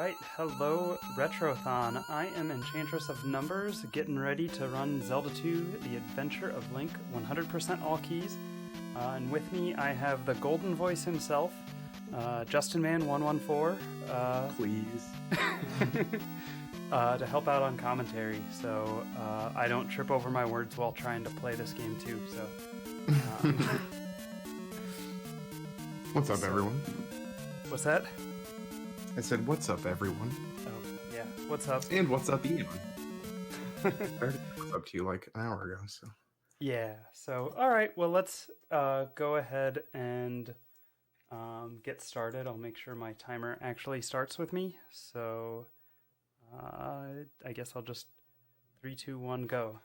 Alright, hello Retrothon. I am Enchantress of Numbers, getting ready to run Zelda 2, The Adventure of Link, 100% all keys. And with me I have the golden voice himself, Justin Man 114. Please. To help out on commentary, so I don't trip over my words while trying to play this game too, so... What's up, everyone? What's that? I said, what's up, everyone? Oh, yeah. What's up? And what's up, Ian? I already was up to you like an hour ago, so... Yeah, so, alright, well, let's go ahead and get started. I'll make sure my timer actually starts with me, so I guess I'll just 3, 2, 1, go.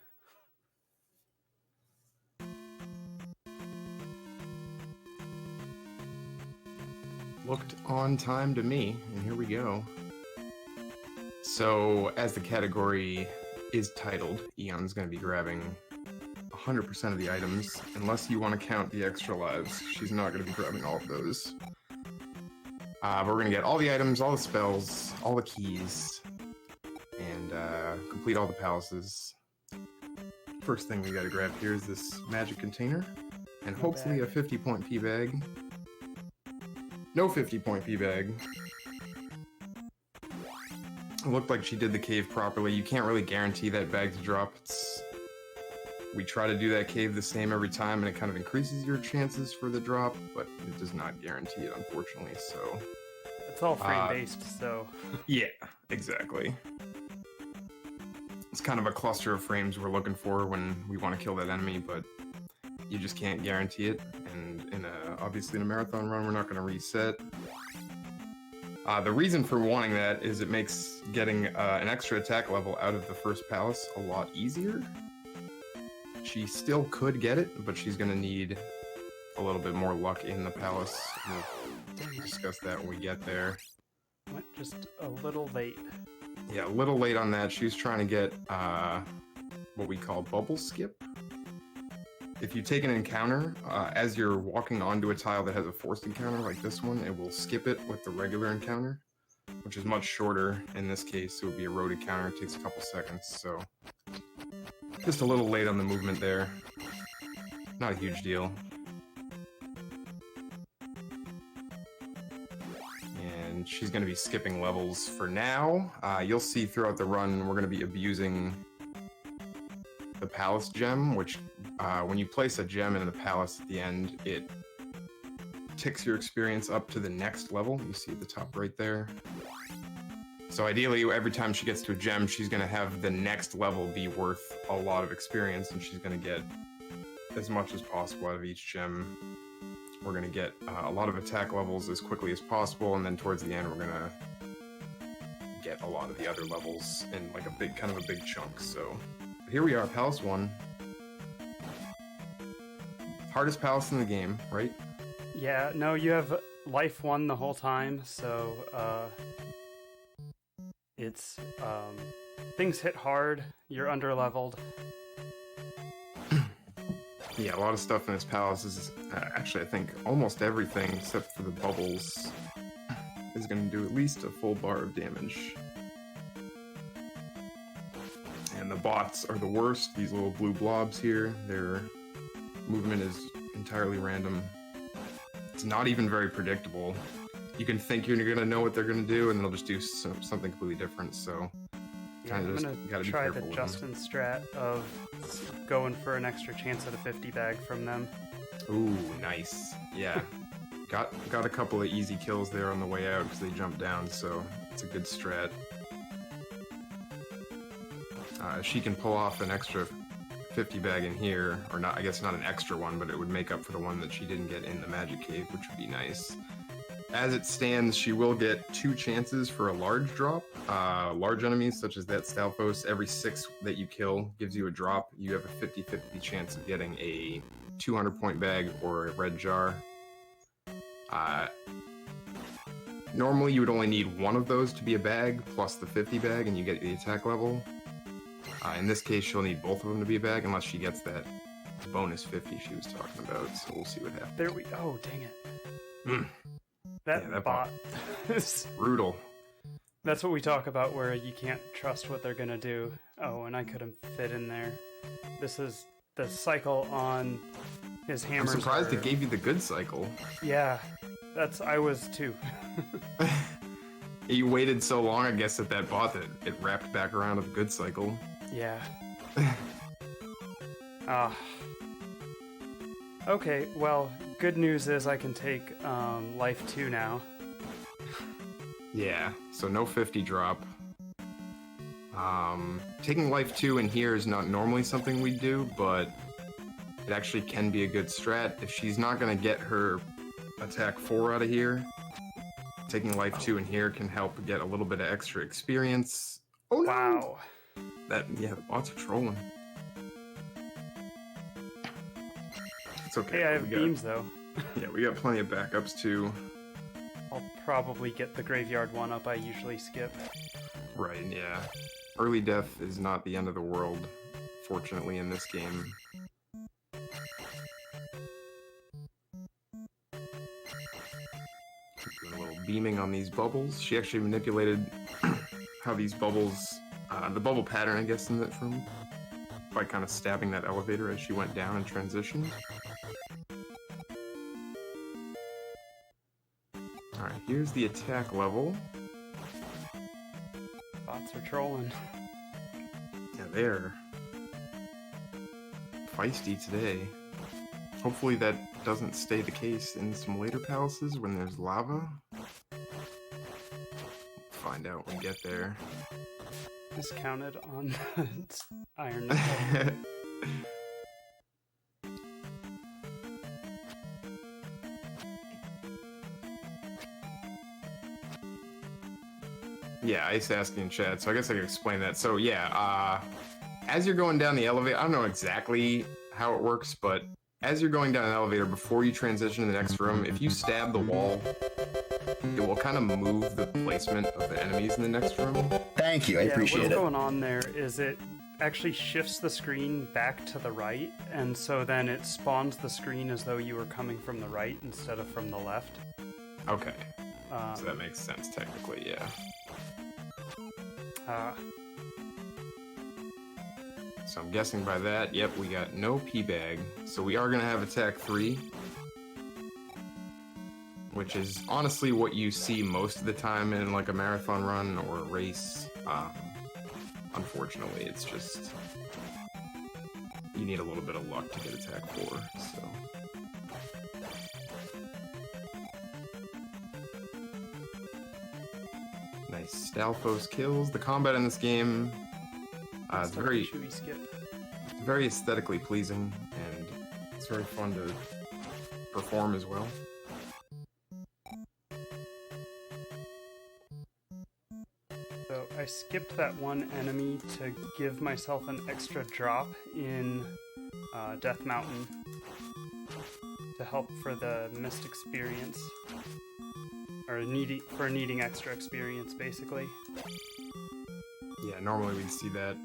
Looked on time to me, and here we go. So, as the category is titled, Eon's going to be grabbing 100% of the items, unless you want to count the extra lives. She's not going to be grabbing all of those. But we're going to get all the items, all the spells, all the keys, and complete all the palaces. First thing we got to grab here is this magic container, and hopefully a 50-point P-bag. No 50-point P-bag. It looked like she did the cave properly. You can't really guarantee that bag to drop. We try to do that cave the same every time, and it kind of increases your chances for the drop, but it does not guarantee it, unfortunately, so... It's all frame-based, so... Yeah, exactly. It's kind of a cluster of frames we're looking for when we want to kill that enemy, but you just can't guarantee it, and obviously in a marathon run, we're not going to reset. The reason for wanting that is it makes getting an extra attack level out of the first palace a lot easier. She still could get it, but she's going to need a little bit more luck in the palace. We'll discuss that when we get there. Went just a little late. Yeah, a little late on that. She was trying to get what we call bubble skip. If you take an encounter, as you're walking onto a tile that has a forced encounter like this one, it will skip it with the regular encounter, which is much shorter. In this case, it would be a road encounter. It takes a couple seconds, so just a little late on the movement there. Not a huge deal. And she's going to be skipping levels for now. You'll see throughout the run, we're going to be abusing the palace gem, which when you place a gem in the palace at the end, it ticks your experience up to the next level. You see at the top right there. So ideally, every time she gets to a gem, she's going to have the next level be worth a lot of experience, and she's going to get as much as possible out of each gem. We're going to get a lot of attack levels as quickly as possible, and then towards the end, we're going to get a lot of the other levels in like a big, kind of a big chunk. So here we are, Palace 1. Hardest palace in the game, right? Yeah, no, you have life 1 the whole time, so it's things hit hard, you're under-leveled. Yeah, a lot of stuff in this palace is actually, I think, almost everything except for the bubbles is going to do at least a full bar of damage. And the bots are the worst. These little blue blobs here, their movement is entirely random. It's not even very predictable. You can think you're going to know what they're going to do, and they'll just do something completely different, so... Yeah, I'm gonna try the Justin strat of going for an extra chance at a 50 bag from them. Ooh, nice. Yeah. Got a couple of easy kills there on the way out because they jumped down, so it's a good strat. She can pull off an extra 50 bag in here, or not, I guess not an extra one, but it would make up for the one that she didn't get in the magic cave, which would be nice. As it stands, she will get 2 chances for a large drop. Large enemies, such as that Stalfos, every 6 that you kill gives you a drop. You have a 50-50 chance of getting a 200-point bag or a red jar. Normally, you would only need 1 of those to be a bag, plus the 50 bag, and you get the attack level. In this case, she'll need both of them to be a bag, unless she gets that bonus 50 she was talking about, so we'll see what happens. There we... Oh, dang it. Mm. That bot brutal. That's what we talk about, where you can't trust what they're gonna do. Oh, and I couldn't fit in there. This is the cycle on his hammers. I'm surprised it gave you the good cycle. Yeah, I was too. You waited so long, I guess, at that bot that it wrapped back around to the good cycle. Yeah. Okay, well, good news is I can take life 2 now. Yeah, so no 50 drop. Taking life 2 in here is not normally something we do, but it actually can be a good strat. If she's not going to get her attack 4 out of here, taking life 2 in here can help get a little bit of extra experience. Oh no! Wow. Yeah, the bots are trolling. It's okay. Hey, I have beams though. Yeah, we got plenty of backups too. I'll probably get the graveyard one up I usually skip. Right, yeah. Early death is not the end of the world, fortunately, in this game. Doing a little beaming on these bubbles. She actually manipulated how these bubbles, the bubble pattern, I guess, in that room, by kind of stabbing that elevator as she went down and transitioned. Alright, here's the attack level. Bots are trolling. Yeah, they're feisty today. Hopefully that doesn't stay the case in some later palaces when there's lava. Find out when we get there. Discounted on iron nickel. Yeah, Ice asking in chat, so I guess I could explain that. So yeah, as you're going down the elevator, I don't know exactly how it works, but as you're going down an elevator, before you transition to the next room, if you stab the wall, it will kind of move the placement of the enemies in the next room. Thank you, I appreciate what's it. going on there is it actually shifts the screen back to the right, and so then it spawns the screen as though you were coming from the right instead of from the left. Okay, so that makes sense technically, yeah. So I'm guessing by that, yep, we got no P-Bag. So we are going to have attack 3. Which is honestly what you see most of the time in like a marathon run or a race. Unfortunately, it's just... you need a little bit of luck to get attack 4, so... Nice Stalfos kills. The combat in this game is very aesthetically pleasing, and it's very fun to perform as well. So I skipped that one enemy to give myself an extra drop in Death Mountain to help for the missed experience. Or needing extra experience, basically. Yeah, normally we'd see that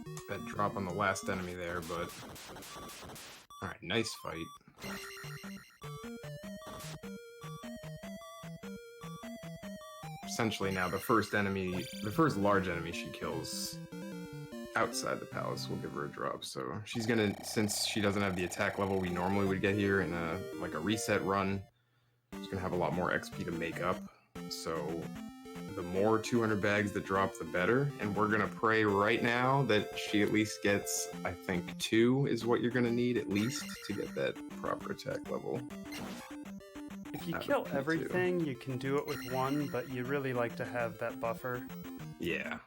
drop on the last enemy there, but... Alright, nice fight. Essentially now, the first large enemy she kills outside the palace will give her a drop, so she's gonna, since she doesn't have the attack level we normally would get here in a reset run, she's gonna have a lot more XP to make up. So the more 200 bags that drop, the better. And we're going to pray right now that she at least gets, I think, 2 is what you're going to need at least to get that proper attack level. If you kill everything, you can do it with 1, but you really like to have that buffer. Yeah.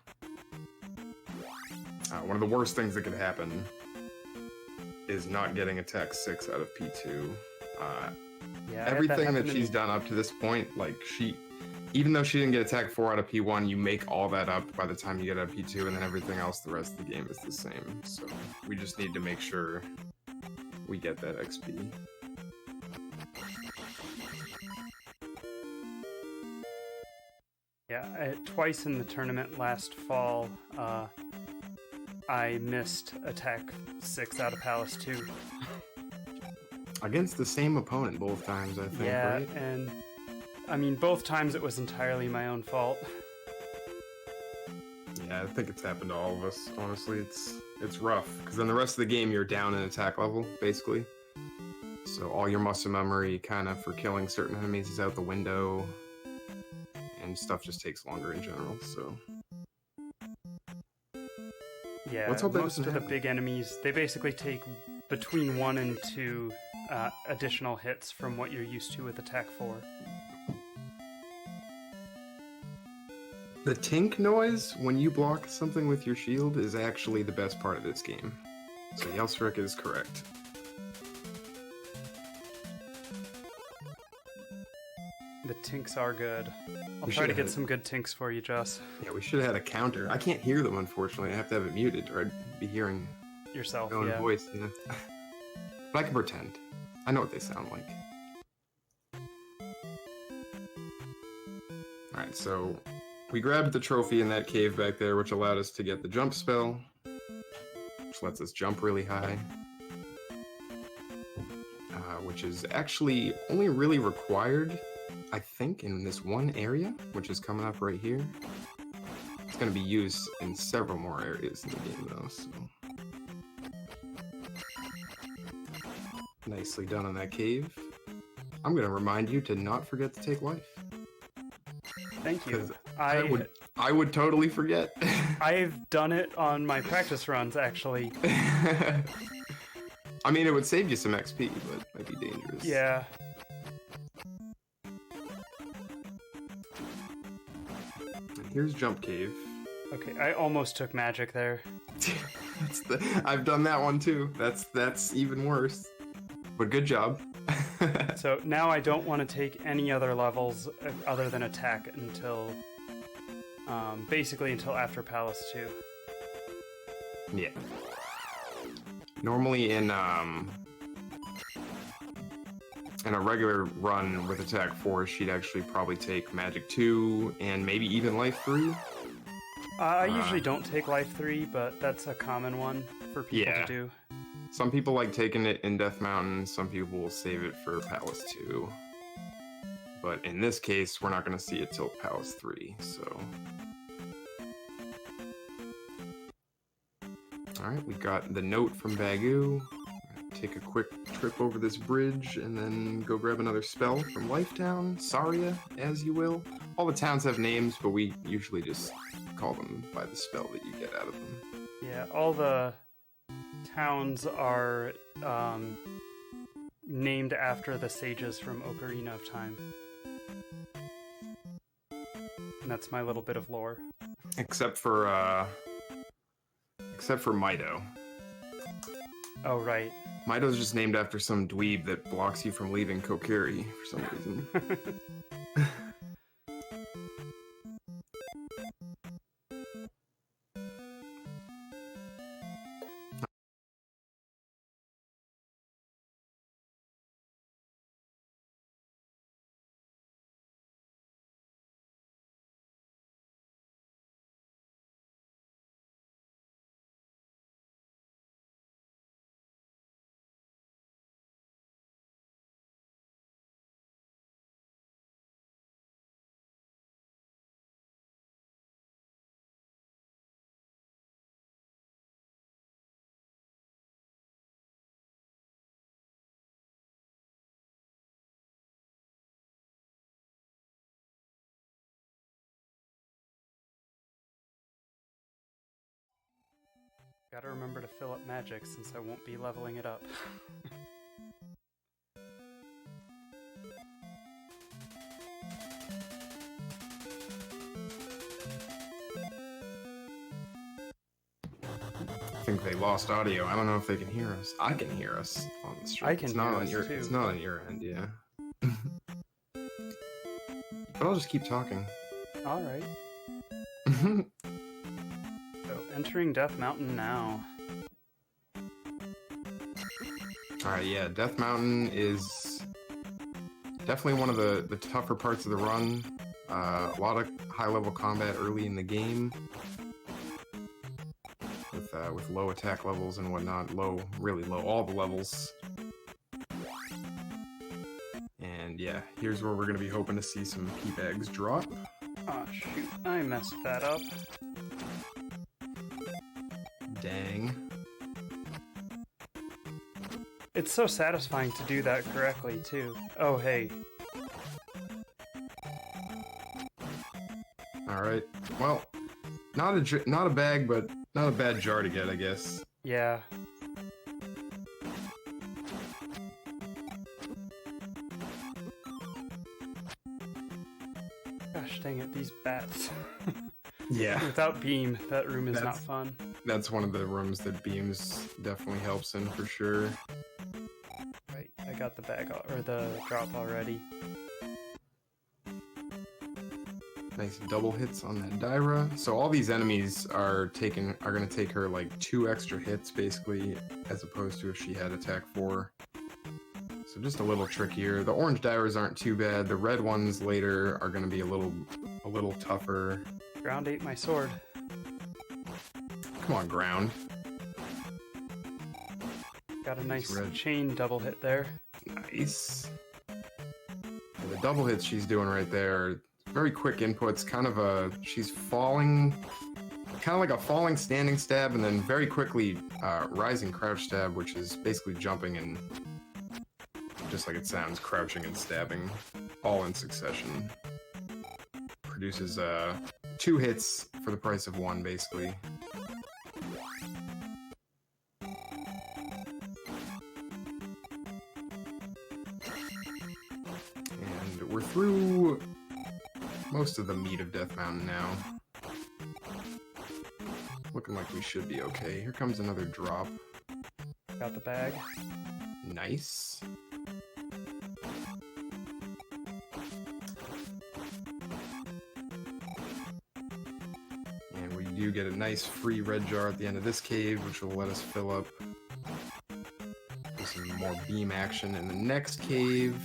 One of the worst things that could happen is not getting attack 6 out of P2. Yeah, everything that she's done up to this point, like even though she didn't get attack 4 out of P1, you make all that up by the time you get out of P2, and then everything else, the rest of the game is the same. So we just need to make sure we get that XP. Yeah, twice in the tournament last fall, I missed attack 6 out of Palace 2. Against the same opponent both times, I think, yeah, right? And I mean, both times it was entirely my own fault. I think it's happened to all of us. Honestly, it's rough because then the rest of the game you're down in attack level basically. So all your muscle memory kind of for killing certain enemies is out the window, and stuff just takes longer in general. So Yeah, let's hope that most doesn't of the happen. big enemies, they basically take between 1 and 2 additional hits from what you're used to with attack 4. The tink noise when you block something with your shield is actually the best part of this game. So Yelsrick is correct. The tinks are good. I'll We try to should've get had- some good tinks for you, Jess. Yeah, we should have had a counter. I can't hear them, unfortunately. I have to have it muted, or I'd be hearing Yourself, my own yeah. voice. Yeah. But I can pretend. I know what they sound like. Alright, so we grabbed the trophy in that cave back there, which allowed us to get the jump spell, which lets us jump really high. Which is actually only really required, I think, in this one area, which is coming up right here. It's going to be used in several more areas in the game, though, so... Nicely done on that cave. I'm going to remind you to not forget to take life. Thank you. 'Cause I would totally forget. I've done it on my practice runs, actually. I mean, it would save you some XP, but it might be dangerous. Yeah. And here's Jump Cave. Okay, I almost took magic there. I've done that one too. That's even worse. But good job. So now I don't want to take any other levels other than attack until... basically until after Palace 2. Yeah. Normally in a regular run with attack 4, she'd actually probably take magic 2 and maybe even life 3. I usually don't take life 3, but that's a common one for people to do. Some people like taking it in Death Mountain, some people will save it for Palace 2. But in this case, we're not going to see it till Palace 3, so... Alright, we got the note from Bagu. Take a quick trip over this bridge and then go grab another spell from Lifetown, Saria, as you will. All the towns have names, but we usually just call them by the spell that you get out of them. Yeah, all the towns are named after the sages from Ocarina of Time. And that's my little bit of lore. Except for Mido. Oh, right. Mido's just named after some dweeb that blocks you from leaving Kokiri for some reason. Gotta remember to fill up magic since I won't be leveling it up. I think they lost audio. I don't know if they can hear us. I can hear us on the stream. I can hear us, too. It's not on your end, yeah. But I'll just keep talking. Alright. So, entering Death Mountain now. Alright, yeah, Death Mountain is definitely one of the tougher parts of the run. A lot of high-level combat early in the game. With low attack levels and whatnot. Really low, all the levels. And yeah, here's where we're going to be hoping to see some key bags drop. Aw, shoot. I messed that up. Dang. It's so satisfying to do that correctly, too. Oh, hey. Alright. Well, not a bag, but not a bad jar to get, I guess. Yeah. Gosh dang it, these bats. Yeah. Without beam, that room is not fun. That's one of the rooms that beams definitely helps in for sure. Right, I got the bag, or the drop already. Nice double hits on that Dyra. So all these enemies are gonna take her like 2 extra hits basically, as opposed to if she had attack 4. So just a little trickier. The orange Dyras aren't too bad. The red ones later are gonna be a little tougher. Ground ate my sword. Come on, ground. Got a nice chain double hit there. Nice. And the double hits she's doing right there, very quick inputs, she's falling, kind of like a falling standing stab, and then very quickly rising crouch stab, which is basically jumping and, just like it sounds, crouching and stabbing, all in succession. Produces 2 hits for the price of 1, basically. And we're through most of the meat of Death Mountain now. Looking like we should be okay. Here comes another drop. Got the bag. Nice. And we do get a nice free red jar at the end of this cave, which will let us fill up with some more beam action in the next cave.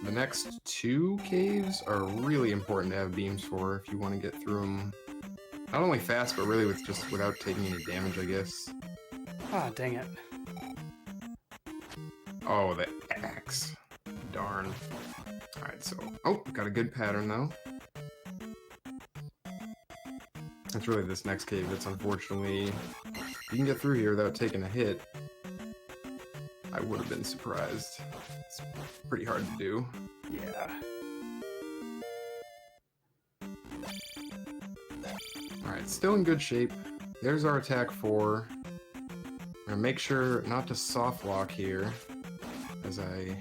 The next 2 caves are really important to have beams for if you want to get through them. Not only fast, but really without taking any damage, I guess. Ah, dang it. Oh, the axe. Darn. Alright, so... Oh, got a good pattern, though. It's really this next cave that's unfortunately... You can get through here without taking a hit. I would have been surprised. It's pretty hard to do. Yeah. Alright, still in good shape. There's our attack 4. I'm gonna make sure not to soft lock here, as I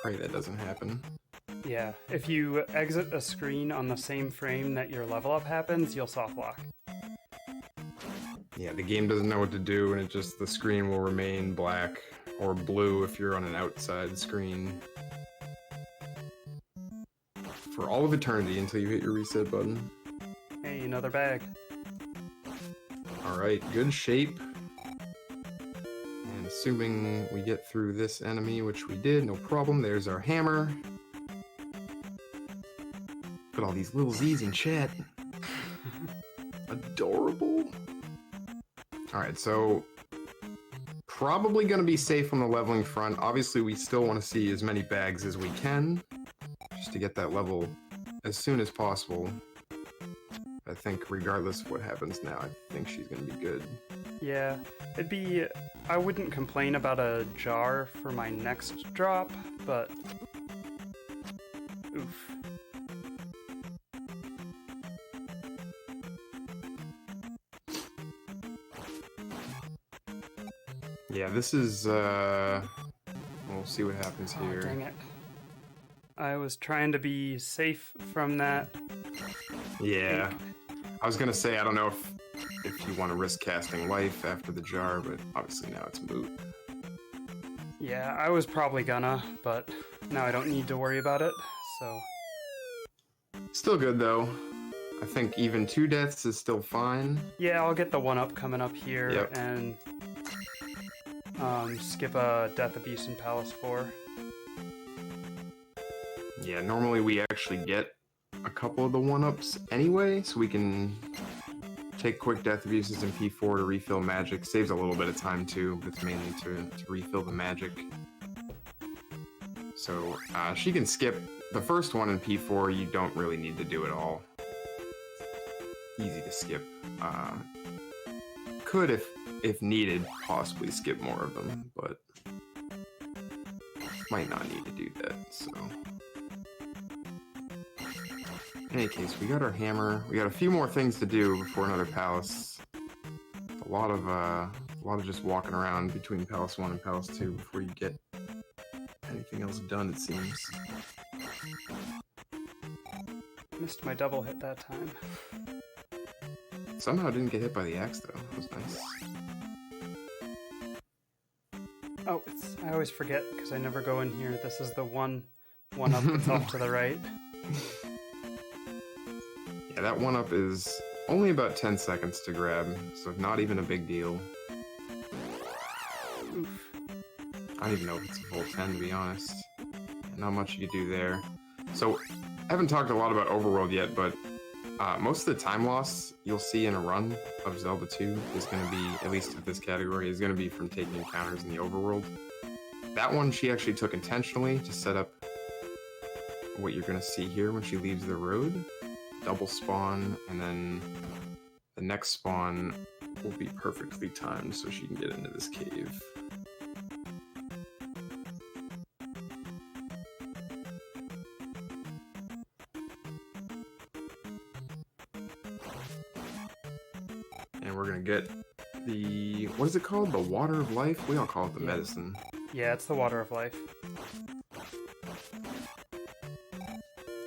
pray that doesn't happen. Yeah, if you exit a screen on the same frame that your level up happens, you'll soft lock. Yeah, the game doesn't know what to do, and the screen will remain black or blue if you're on an outside screen for all of eternity until you hit your reset button. Hey, another bag. Alright, good shape. And assuming we get through this enemy, which we did, no problem. There's our hammer. Look at all these little Z's in chat. Adorable. Alright, so probably going to be safe on the leveling front. Obviously, we still want to see as many bags as we can, just to get that level as soon as possible. I think regardless of what happens now, I think she's going to be good. Yeah, I wouldn't complain about a jar for my next drop, but... Oof. Yeah, this is, we'll see what happens here. Oh, dang it. I was trying to be safe from that. Yeah. I was gonna say, I don't know if you want to risk casting life after the jar, but obviously now it's moot. Yeah, I was probably gonna, but now I don't need to worry about it, so... Still good, though. I think even 2 deaths is still fine. Yeah, I'll get the 1-up coming up here, yep. And skip a Death Abuse in Palace 4. Yeah, normally we actually get a couple of the 1-ups anyway, so we can take quick Death Abuses in P4 to refill magic. Saves a little bit of time too, but it's mainly to refill the magic. So she can skip the first one in P4. You don't really need to do it all. Easy to skip. could, if needed, possibly skip more of them, but might not need to do that, so. In any case, we got our hammer. We got a few more things to do before another palace. A lot of just walking around between Palace 1 and Palace 2 before you get anything else done, it seems. Missed my double hit that time. Somehow didn't get hit by the axe, though. That was nice. Oh, I always forget because I never go in here. This is the one up that's off to the right. Yeah, that one up is only about 10 seconds to grab, so not even a big deal. Oof. I don't even know if it's a full 10, to be honest. Not much you could do there. So, I haven't talked a lot about Overworld yet, but most of the time loss you'll see in a run of Zelda 2 is going to be, at least in this category, is going to be from taking encounters in the Overworld. That one she actually took intentionally to set up what you're going to see here when she leaves the road. Double spawn, and then the next spawn will be perfectly timed so she can get into this cave. And we're gonna get the, what is it called? The Water of Life? We don't call it the medicine. Yeah, it's the Water of Life.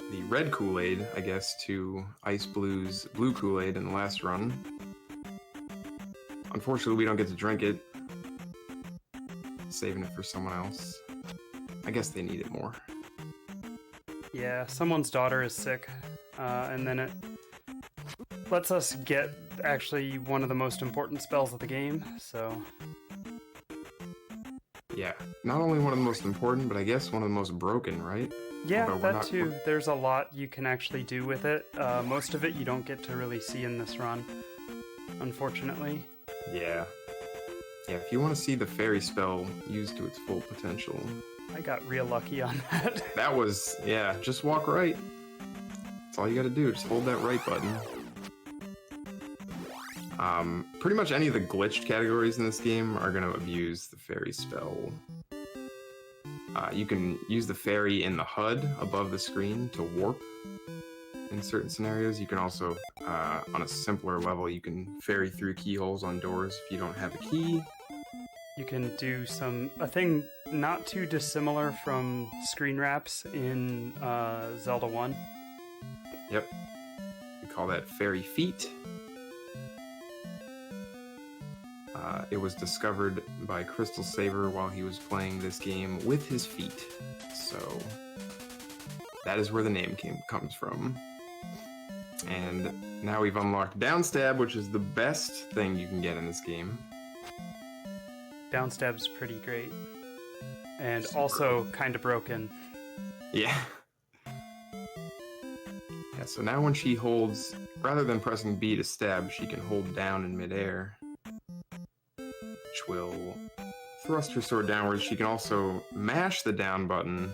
The red Kool-Aid, I guess, to Ice Blue's blue Kool-Aid in the last run. Unfortunately, we don't get to drink it. Saving it for someone else. I guess they need it more. Yeah, someone's daughter is sick, and then it lets us get actually one of the most important spells of the game, so... Yeah, not only one of the most important, but I guess one of the most broken, right? Yeah, that too. There's a lot you can actually do with it. Most of it you don't get to really see in this run, unfortunately. Yeah. Yeah, if you want to see the fairy spell used to its full potential. I got real lucky on that. That was, yeah, just walk right. That's all you gotta do, just hold that right button. Pretty much any of the glitched categories in this game are gonna abuse the fairy spell. You can use the fairy in the HUD above the screen to warp in certain scenarios. You can also, on a simpler level, you can fairy through keyholes on doors if you don't have a key. You can do a thing not too dissimilar from screen wraps in Zelda 1. Yep. We call that fairy feet. It was discovered by Crystal Saber while he was playing this game with his feet. So that is where the name comes from. And now we've unlocked Downstab, which is the best thing you can get in this game. Downstab's pretty great. And also kind of broken. Yeah. Yeah, so now when she holds, rather than pressing B to stab, she can hold down in midair, which will thrust her sword downwards. She can also mash the down button.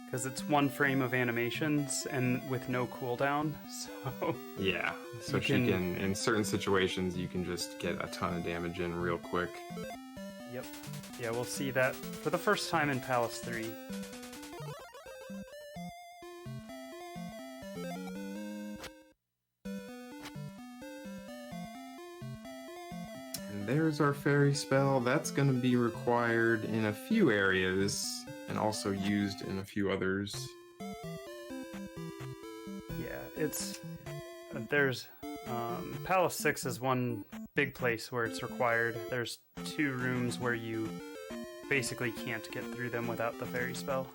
Because it's one frame of animations and with no cooldown, so... Yeah, so she can, in certain situations, you can just get a ton of damage in real quick. Yep. Yeah, we'll see that for the first time in Palace 3. And there's our fairy spell. That's going to be required in a few areas and also used in a few others. Yeah, there's Palace 6 is one big place where it's required. There's 2 rooms where you basically can't get through them without the fairy spell.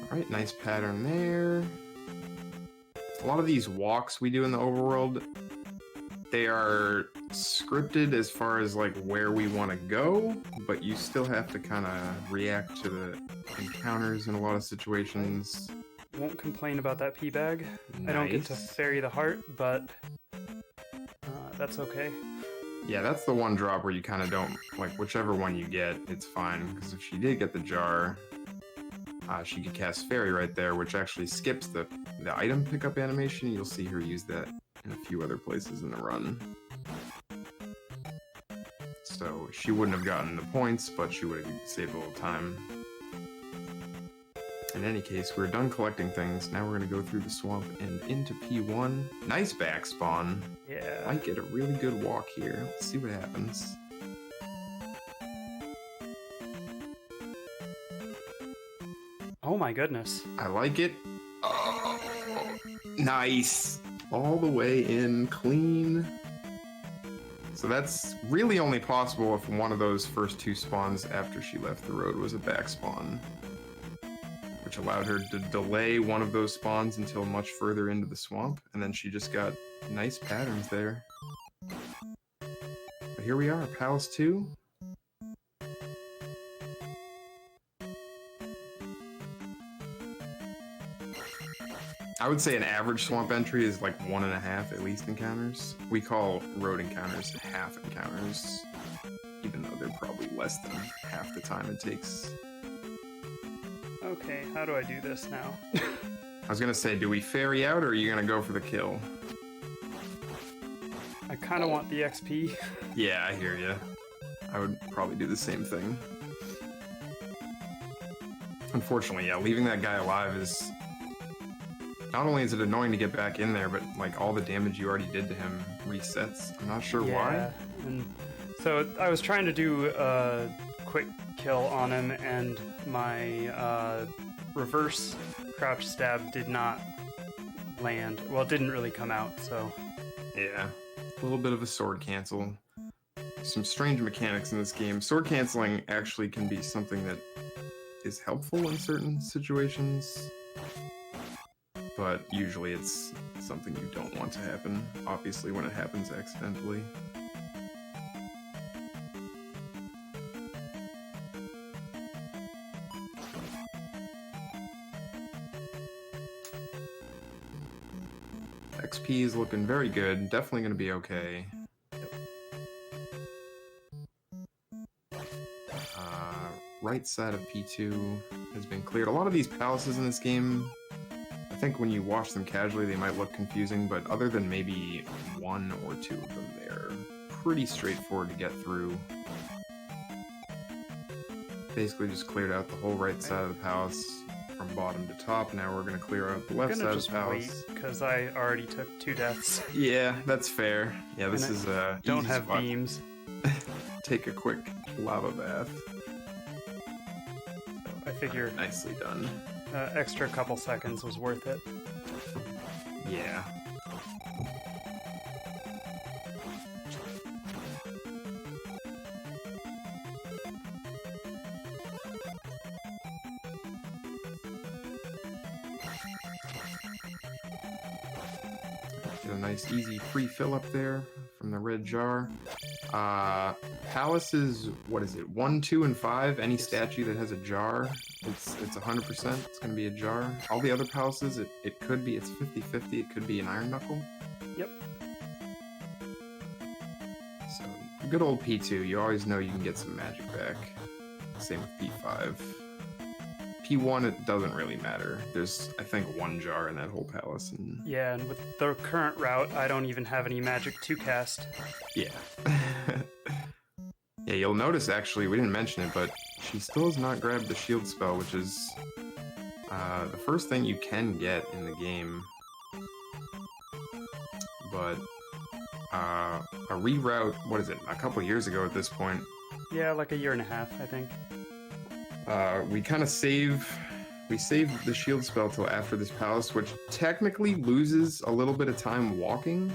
Alright, nice pattern there. A lot of these walks we do in the overworld, they are scripted as far as like where we want to go, but you still have to kind of react to the encounters in a lot of situations. Won't complain about that pea bag. Nice. I don't get to fairy the heart, but that's okay. Yeah, that's the one drop where you kind of don't, like, whichever one you get, it's fine, because if she did get the jar, she could cast fairy right there, which actually skips the item pickup animation. You'll see her use that in a few other places in the run. So she wouldn't have gotten the points, but she would have saved a little time. In any case, we're done collecting things. Now we're going to go through the swamp and into P1. Nice back spawn. Yeah. Might get a really good walk here. Let's see what happens. Oh my goodness. I like it. Oh, nice. All the way in clean. So that's really only possible if one of those first two spawns after she left the road was a back spawn, which allowed her to delay one of those spawns until much further into the swamp, and then she just got nice patterns there. But here we are, Palace 2. I would say an average swamp entry is like 1.5 at least encounters. We call road encounters half encounters, even though they're probably less than half the time it takes. Okay, how do I do this now? I was gonna say, do we ferry out, or are you gonna go for the kill? I kind of want the XP. Yeah, I hear you. I would probably do the same thing. Unfortunately, yeah, leaving that guy alive is... Not only is it annoying to get back in there, but like all the damage you already did to him resets. I'm not sure why. And so I was trying to do a quick kill on him, and my reverse crouch stab did not land. Well, it didn't really come out, so... Yeah, a little bit of a sword cancel. Some strange mechanics in this game. Sword canceling actually can be something that is helpful in certain situations, but usually it's something you don't want to happen, obviously, when it happens accidentally. XP is looking very good, definitely going to be okay. Right side of P2 has been cleared. A lot of these palaces in this game, I think when you watch them casually, they might look confusing, but other than maybe one or two of them, they're pretty straightforward to get through. Basically just cleared out the whole right side of the palace from bottom to top. Now we're going to clear out the left side of the palace. Because I already took 2 deaths. Yeah, that's fair. Yeah, this is a don't easy have spot. beams. Take a quick lava bath. I figure nicely done. Extra couple seconds was worth it. Yeah. Get a nice easy free fill up there from the red jar. Palaces, what is it, 1, 2, and 5? Any statue that has a jar, it's 100%. It's going to be a jar. All the other palaces, it could be, it's 50-50. It could be an iron knuckle. Yep. So, good old P2. You always know you can get some magic back. Same with P5. P1, it doesn't really matter. There's, I think, 1 jar in that whole palace. And... Yeah, and with the current route, I don't even have any magic to cast. Yeah. Yeah, you'll notice, actually, we didn't mention it, but she still has not grabbed the shield spell, which is the first thing you can get in the game. But a reroute, what is it, a couple years ago at this point? Yeah, like 1.5 years, I think. We kind of saved the shield spell till after this palace, which technically loses a little bit of time walking.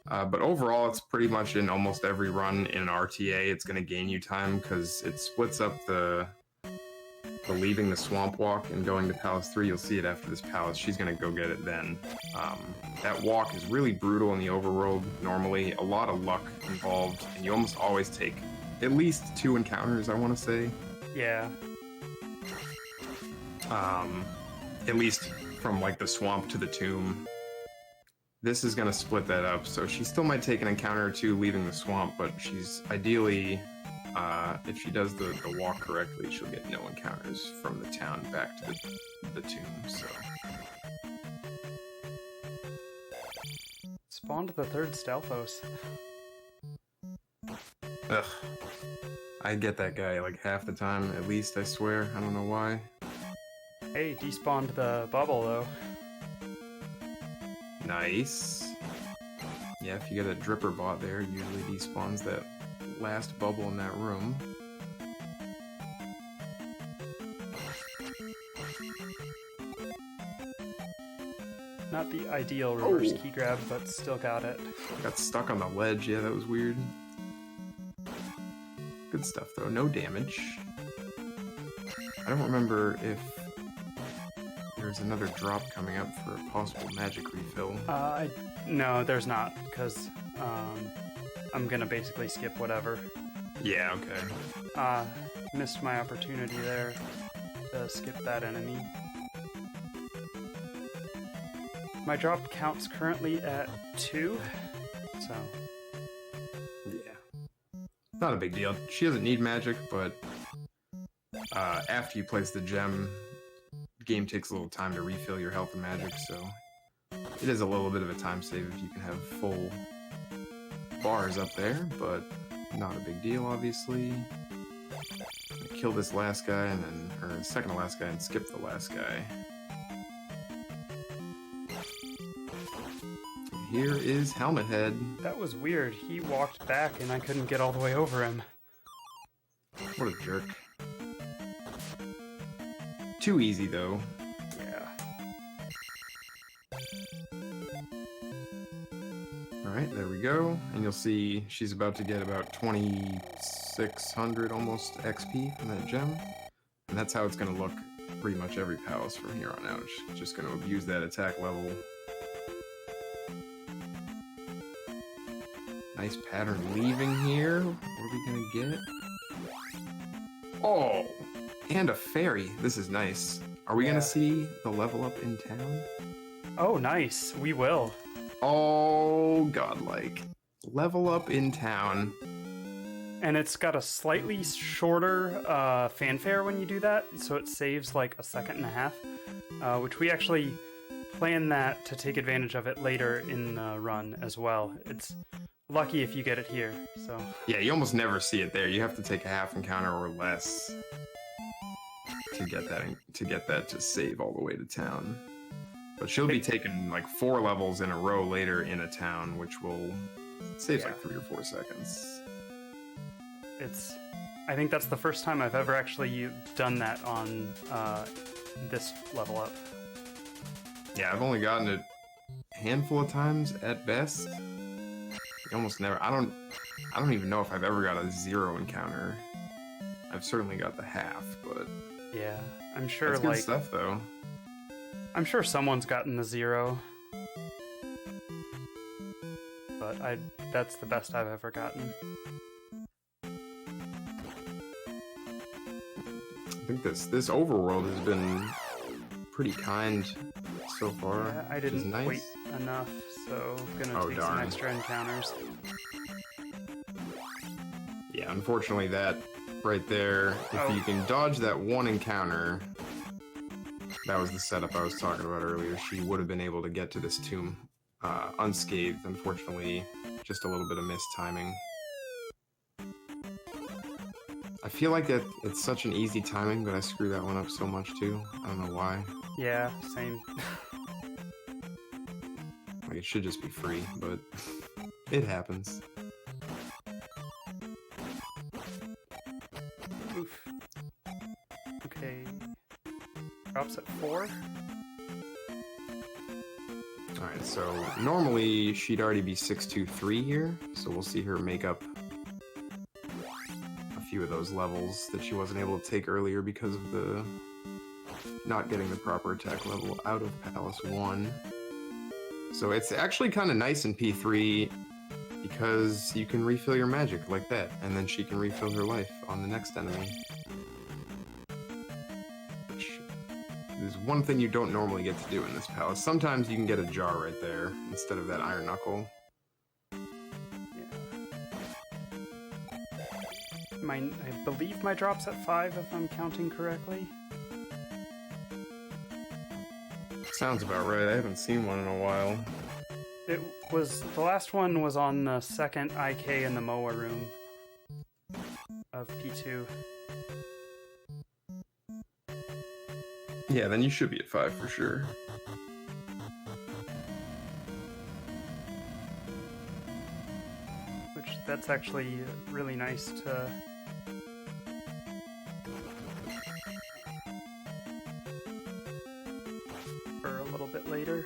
But overall, it's pretty much in almost every run in an RTA, it's going to gain you time because it splits up the leaving the swamp walk and going to Palace 3. You'll see it after this palace. She's going to go get it then. That walk is really brutal in the overworld normally. A lot of luck involved, and you almost always take at least 2 encounters, I want to say. Yeah. At least from like the swamp to the tomb. This is going to split that up, so she still might take an encounter or 2 leaving the swamp, but she's ideally, if she does the walk correctly, she'll get no encounters from the town back to the tomb, so spawned the third Stalfos. Ugh. I get that guy like half the time, at least, I swear. I don't know why. Hey, despawned the bubble, though. Nice. Yeah, if you get a dripper bot there, it usually despawns that last bubble in that room. Not the ideal reverse key grab, but still got it. Got stuck on the ledge, yeah, that was weird. Good stuff, though. No damage. I don't remember if there's another drop coming up for a possible magic refill. No, there's not, because I'm gonna basically skip whatever. Yeah, okay. Missed my opportunity there to skip that enemy. My drop count's currently at 2, so... Yeah. Not a big deal. She doesn't need magic, but after you place the gem, the game takes a little time to refill your health and magic, so it is a little bit of a time save if you can have full bars up there, but not a big deal, obviously. Kill this last guy, and then, or second to last guy, and skip the last guy. Here is Helmet Head. That was weird. He walked back and I couldn't get all the way over him. What a jerk. Too easy, though. Yeah. Alright, there we go. And you'll see she's about to get about 2,600 almost XP from that gem. And that's how it's going to look pretty much every palace from here on out. She's just going to abuse that attack level. Nice pattern leaving here. What are we gonna get? Oh! And a fairy. This is nice. Are we gonna see the level up in town? Oh, nice. We will. Oh, godlike. Level up in town. And it's got a slightly shorter fanfare when you do that, so it saves like a second and a half, which we actually plan that to take advantage of it later in the run as well. It's lucky if you get it here, so... Yeah, you almost never see it there. You have to take a half encounter or less to get that to save all the way to town. But she'll be taking like 4 levels in a row later in a town, which will save like 3 or 4 seconds. I think that's the first time I've ever actually done that on this level up. Yeah, I've only gotten it a handful of times at best. Almost never. I don't even know if I've ever got a 0 encounter. I've certainly got the half, but yeah, I'm sure. That's good stuff, though. I'm sure someone's gotten the 0, but that's the best I've ever gotten. I think this overworld has been pretty kind so far. Yeah, I didn't wait enough, so gonna take some extra encounters. Yeah, unfortunately that right there, if you can dodge that 1 encounter, that was the setup I was talking about earlier. She would have been able to get to this tomb unscathed. Unfortunately, just a little bit of missed timing. I feel like it's such an easy timing, but I screw that one up so much too. I don't know why. Yeah, same. Like, it should just be free, but it happens. Oof. Okay. Drops at 4. Alright, so normally she'd already be 623 here, so we'll see her make up a few of those levels that she wasn't able to take earlier because of the not getting the proper attack level out of Palace 1. So it's actually kind of nice in P3 because you can refill your magic like that, and then she can refill her life on the next enemy. Which is one thing you don't normally get to do in this palace. Sometimes you can get a jar right there instead of that iron knuckle. I believe my drop's at 5 if I'm counting correctly. Sounds about right. I haven't seen one in a while. It was, the last one was on the second IK in the MOA room of P2. Yeah, then you should be at 5 for sure. Which, that's actually really nice to... for a little bit later,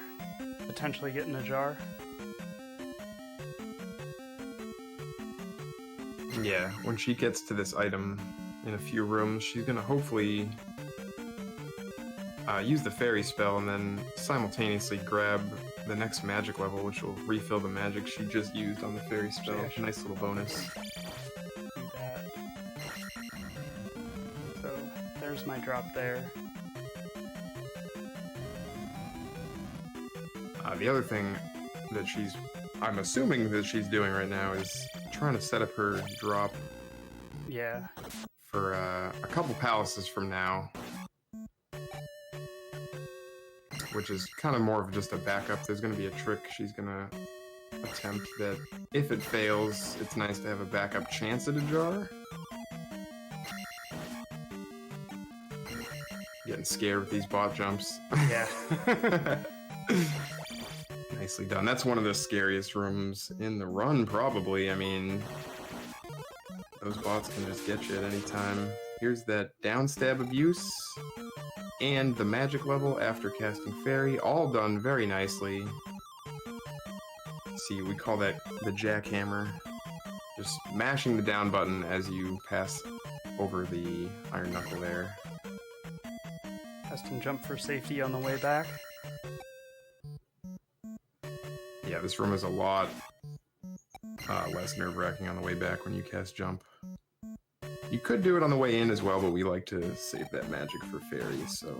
potentially get in a jar. Yeah, when she gets to this item in a few rooms, she's gonna hopefully use the fairy spell and then simultaneously grab the next magic level, which will refill the magic she just used on the fairy spell. Yeah, nice little bonus. Do that. So, there's my drop there. The other thing that I'm assuming that she's doing right now is trying to set up her drop Yeah. for a couple palaces from now, which is kind of more of just a backup. There's going to be a trick she's going to attempt that, if it fails, it's nice to have a backup chance at a jar. Getting scared with these bot jumps. Yeah. Nicely done. That's one of the scariest rooms in the run, probably. I mean, those bots can just get you at any time. Here's that down stab abuse and the magic level after casting fairy, all done very nicely. See, we call that the jackhammer. Just mashing the down button as you pass over the iron knuckle there. Custom jump for safety on the way back. Yeah, this room is a lot less nerve-wracking on the way back when you cast jump. You could do it on the way in as well, but we like to save that magic for fairies, so...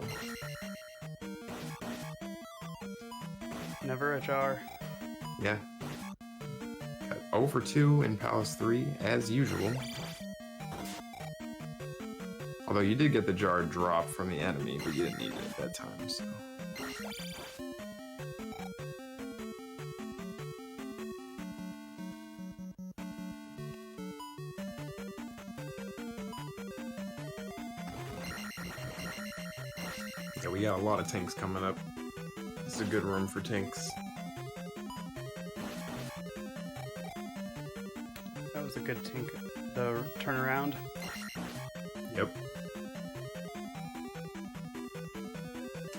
Never a jar. Yeah. Got 0 for 2 in Palace 3, as usual. Although you did get the jar drop from the enemy, but you didn't need it at that time, so... Yeah, we got a lot of tinks coming up. This is a good room for tinks. That was a good tink. The turnaround. Yep.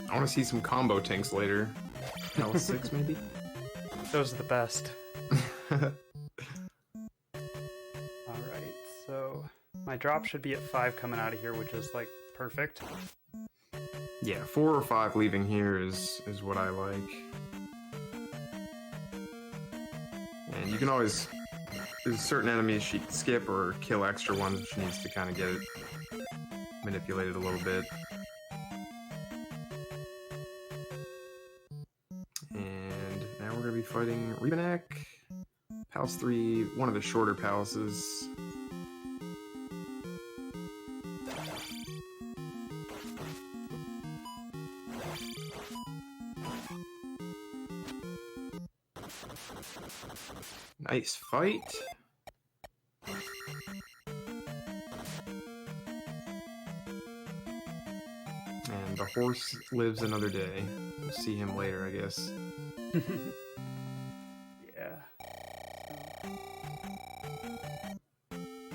I want to see some combo tinks later. Palace 6 maybe? Those are the best. Alright, so my drop should be at 5 coming out of here, which is like perfect. Yeah, 4 or 5 leaving here is what I like. And you can always... There's certain enemies she can skip or kill extra ones if she needs to kind of get it manipulated a little bit. And now we're going to be fighting Rebanak. Palace 3, one of the shorter palaces. Nice fight. And the horse lives another day. We'll see him later, I guess. Yeah.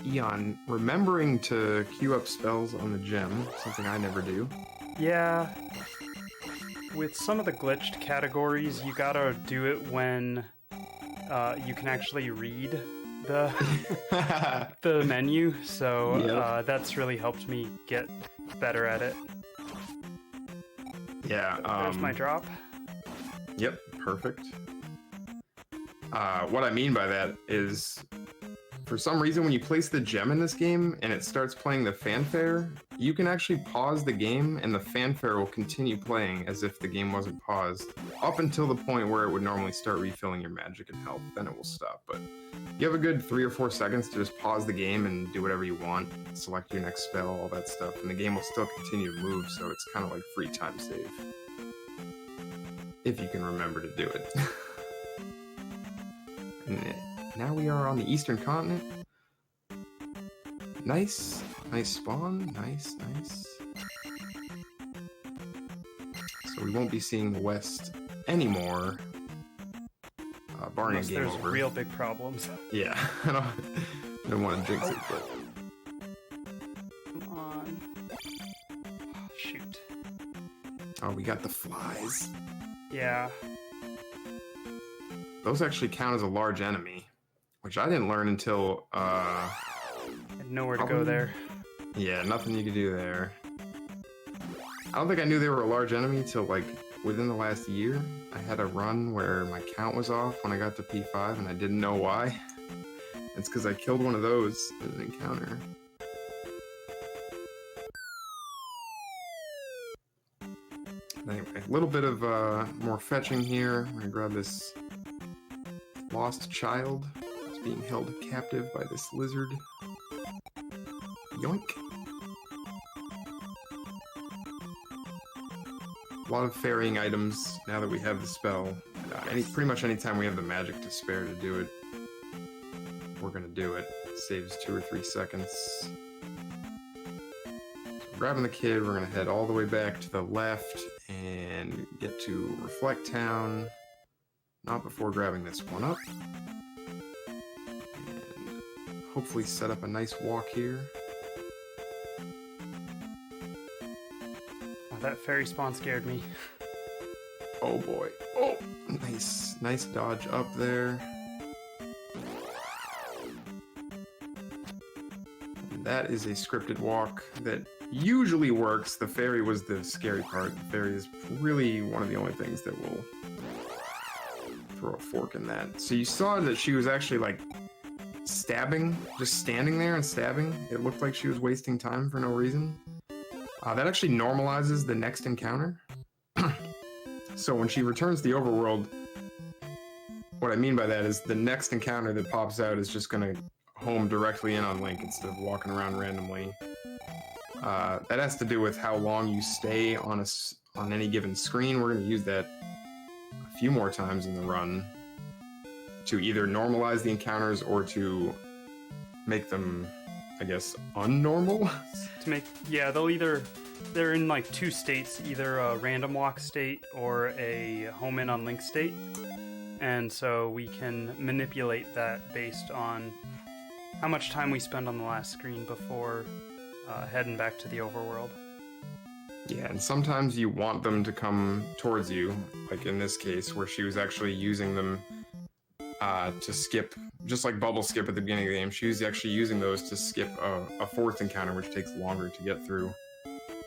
Eon, remembering to queue up spells on the gem, something I never do. Yeah. With some of the glitched categories, you gotta do it when you can actually read the the menu, so Yep. that's really helped me get better at it. Yeah. There's my drop. Yep, perfect. What I mean by that is, for some reason, when you place the gem in this game and it starts playing the fanfare, you can actually pause the game and the fanfare will continue playing as if the game wasn't paused, up until the point where it would normally start refilling your magic and health, then it will stop. But you have a good 3 or 4 seconds to just pause the game and do whatever you want, select your next spell, all that stuff, and the game will still continue to move, so it's kind of like free time save. If you can remember to do it. And now we are on the eastern continent. Nice. Nice spawn. Nice, nice. So we won't be seeing the west anymore. Barring Unless game there's over. real big problems. Yeah, I don't want to jinx it, but... Come on. Oh, shoot. Oh, we got the flies. Yeah. Those actually count as a large enemy, which I didn't learn until, I had nowhere to go there. Yeah, nothing you could do there. I don't think I knew they were a large enemy till, like, within the last year. I had a run where my count was off when I got to P5, and I didn't know why. It's because I killed one of those in an encounter. Anyway, a little bit of more fetching here. I'm gonna grab this lost child. It's being held captive by this lizard. Yoink. A lot of ferrying items now that we have the spell. Pretty much anytime we have the magic to spare to do it, we're gonna do it. It saves 2 or 3 seconds. So grabbing the kid, we're gonna head all the way back to the left and get to Reflect Town. Not before grabbing this one up. And hopefully set up a nice walk here. Oh, that fairy spawn scared me. Oh boy. Oh, nice dodge up there. And that is a scripted walk that usually works. The fairy was the scary part. The fairy is really one of the only things that will throw a fork in that. So you saw that she was actually like stabbing, just standing there and stabbing. It looked like she was wasting time for no reason. That actually normalizes the next encounter. So when she returns to the overworld, what I mean by that is the next encounter that pops out is just going to home directly in on Link instead of walking around randomly. That has to do with how long you stay on any given screen. We're going to use that a few more times in the run to either normalize the encounters or to make them, I guess, unnormal. Yeah, they're in like 2 states, either a random walk state or a home in on Link state. And so we can manipulate that based on how much time we spend on the last screen before heading back to the overworld. Yeah, and sometimes you want them to come towards you, like in this case, where she was actually using them to skip, just like bubble skip at the beginning of the game. She was actually using those to skip a 4th encounter, which takes longer to get through.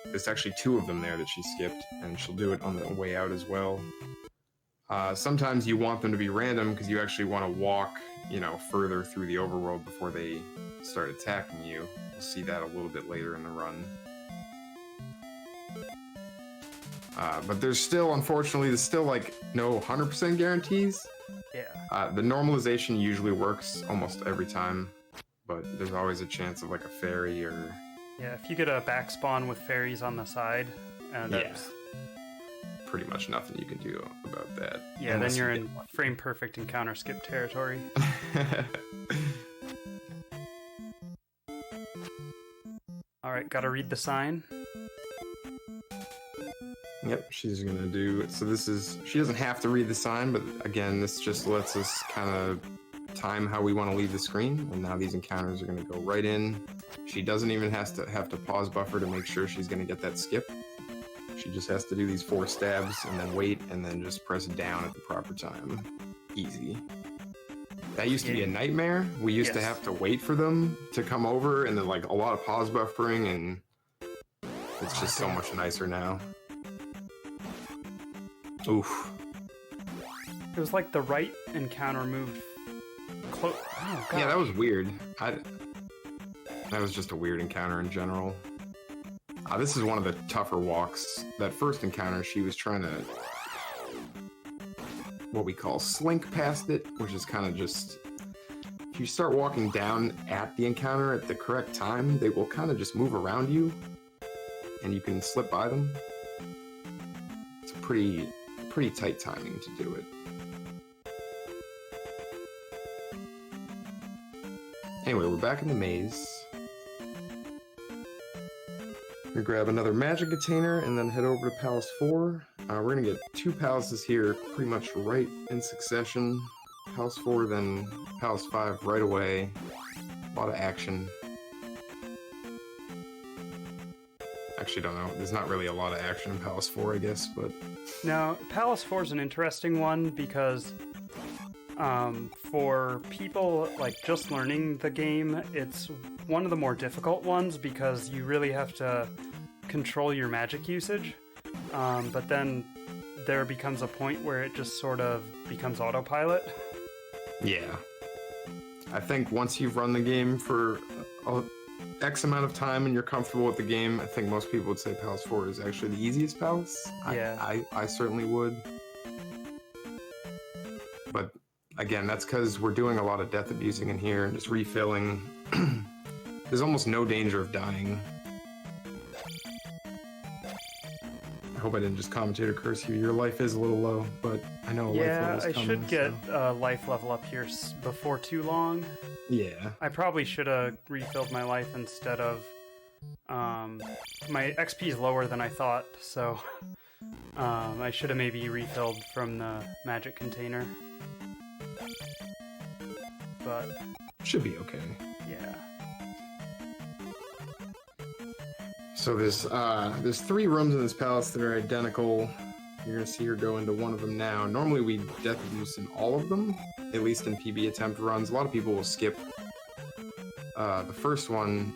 There's actually 2 of them there that she skipped, and she'll do it on the way out as well. Sometimes you want them to be random because you actually want to walk, further through the overworld before they start attacking you. We'll see that a little bit later in the run. But unfortunately, there's still like no 100% guarantees. Yeah. The normalization usually works almost every time, but there's always a chance of like a fairy or... Yeah, if you get a back spawn with fairies on the side, that's... pretty much nothing you can do about that. Yeah, then you're in frame perfect encounter skip territory. Alright, gotta read the sign. Yep, she's gonna do... So she doesn't have to read the sign, but again, this just lets us kind of time how we want to leave the screen, and now these encounters are gonna go right in. She doesn't even have to pause buffer to make sure she's gonna get that skip. She just has to do these 4 stabs and then wait and then just press down at the proper time. Easy. That used to be a nightmare. We used to have to wait for them to come over and then like a lot of pause buffering, and it's just so much nicer now. Oof. It was like the right encounter moved close. Oh, God. Yeah, that was weird. That was just a weird encounter in general. This is one of the tougher walks. That first encounter, she was trying to what we call slink past it, which is kind of just... If you start walking down at the encounter at the correct time, they will kind of just move around you, and you can slip by them. It's pretty tight timing to do it. Anyway, we're back in the maze. We grab another magic container and then head over to Palace 4. We're gonna get 2 palaces here pretty much right in succession. Palace 4, then Palace 5 right away. A lot of action. Actually, don't know. There's not really a lot of action in Palace 4, I guess, but... Now, Palace 4 is an interesting one because for people like just learning the game, it's one of the more difficult ones because you really have to control your magic usage. But then there becomes a point where it just sort of becomes autopilot. Yeah. I think once you've run the game for X amount of time and you're comfortable with the game, I think most people would say Palace 4 is actually the easiest palace. Yeah. I certainly would. But again, that's because we're doing a lot of death abusing in here and just refilling. There's almost no danger of dying. I hope I didn't just commentator curse you. Your life is a little low, but I know a life level's coming. Yeah, I should get a life level up here before too long. Yeah. I probably should have refilled my life instead of... my XP is lower than I thought, so... I should have maybe refilled from the magic container. But... should be okay. Yeah. So there's 3 rooms in this palace that are identical. You're gonna see her go into one of them now. Normally we death abuse in all of them, at least in PB attempt runs. A lot of people will skip the first one.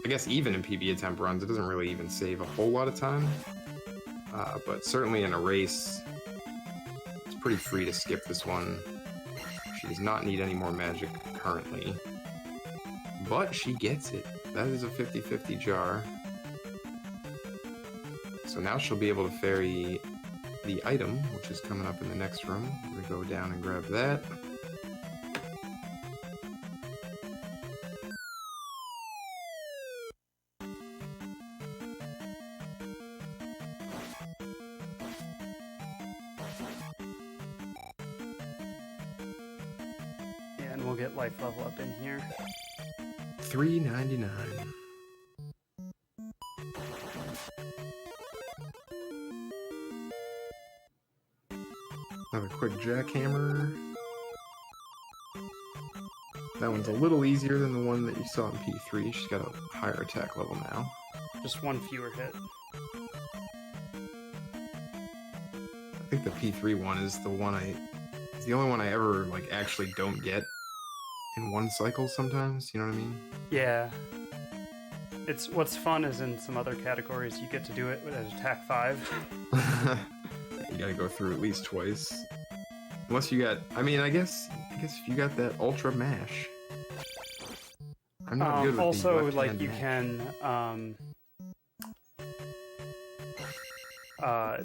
I guess even in PB attempt runs, it doesn't really even save a whole lot of time. But certainly in a race, it's pretty free to skip this one. She does not need any more magic currently. But she gets it. That is a 50-50 jar. So now she'll be able to ferry the item, which is coming up in the next room. We're gonna go down and grab that. Yeah, and we'll get life level up in here. $3.99. Another quick jackhammer. That one's a little easier than the one that you saw in P3. She's got a higher attack level now. Just one fewer hit. I think the P3 one is the one it's the only one I ever like actually don't get in one cycle sometimes, you know what I mean? Yeah. It's what's fun is in some other categories you get to do it with attack 5. You gotta go through at least twice. Unless you got, I mean, I guess if you got that ultra mash. I'm not good with also, the like, you mash. can,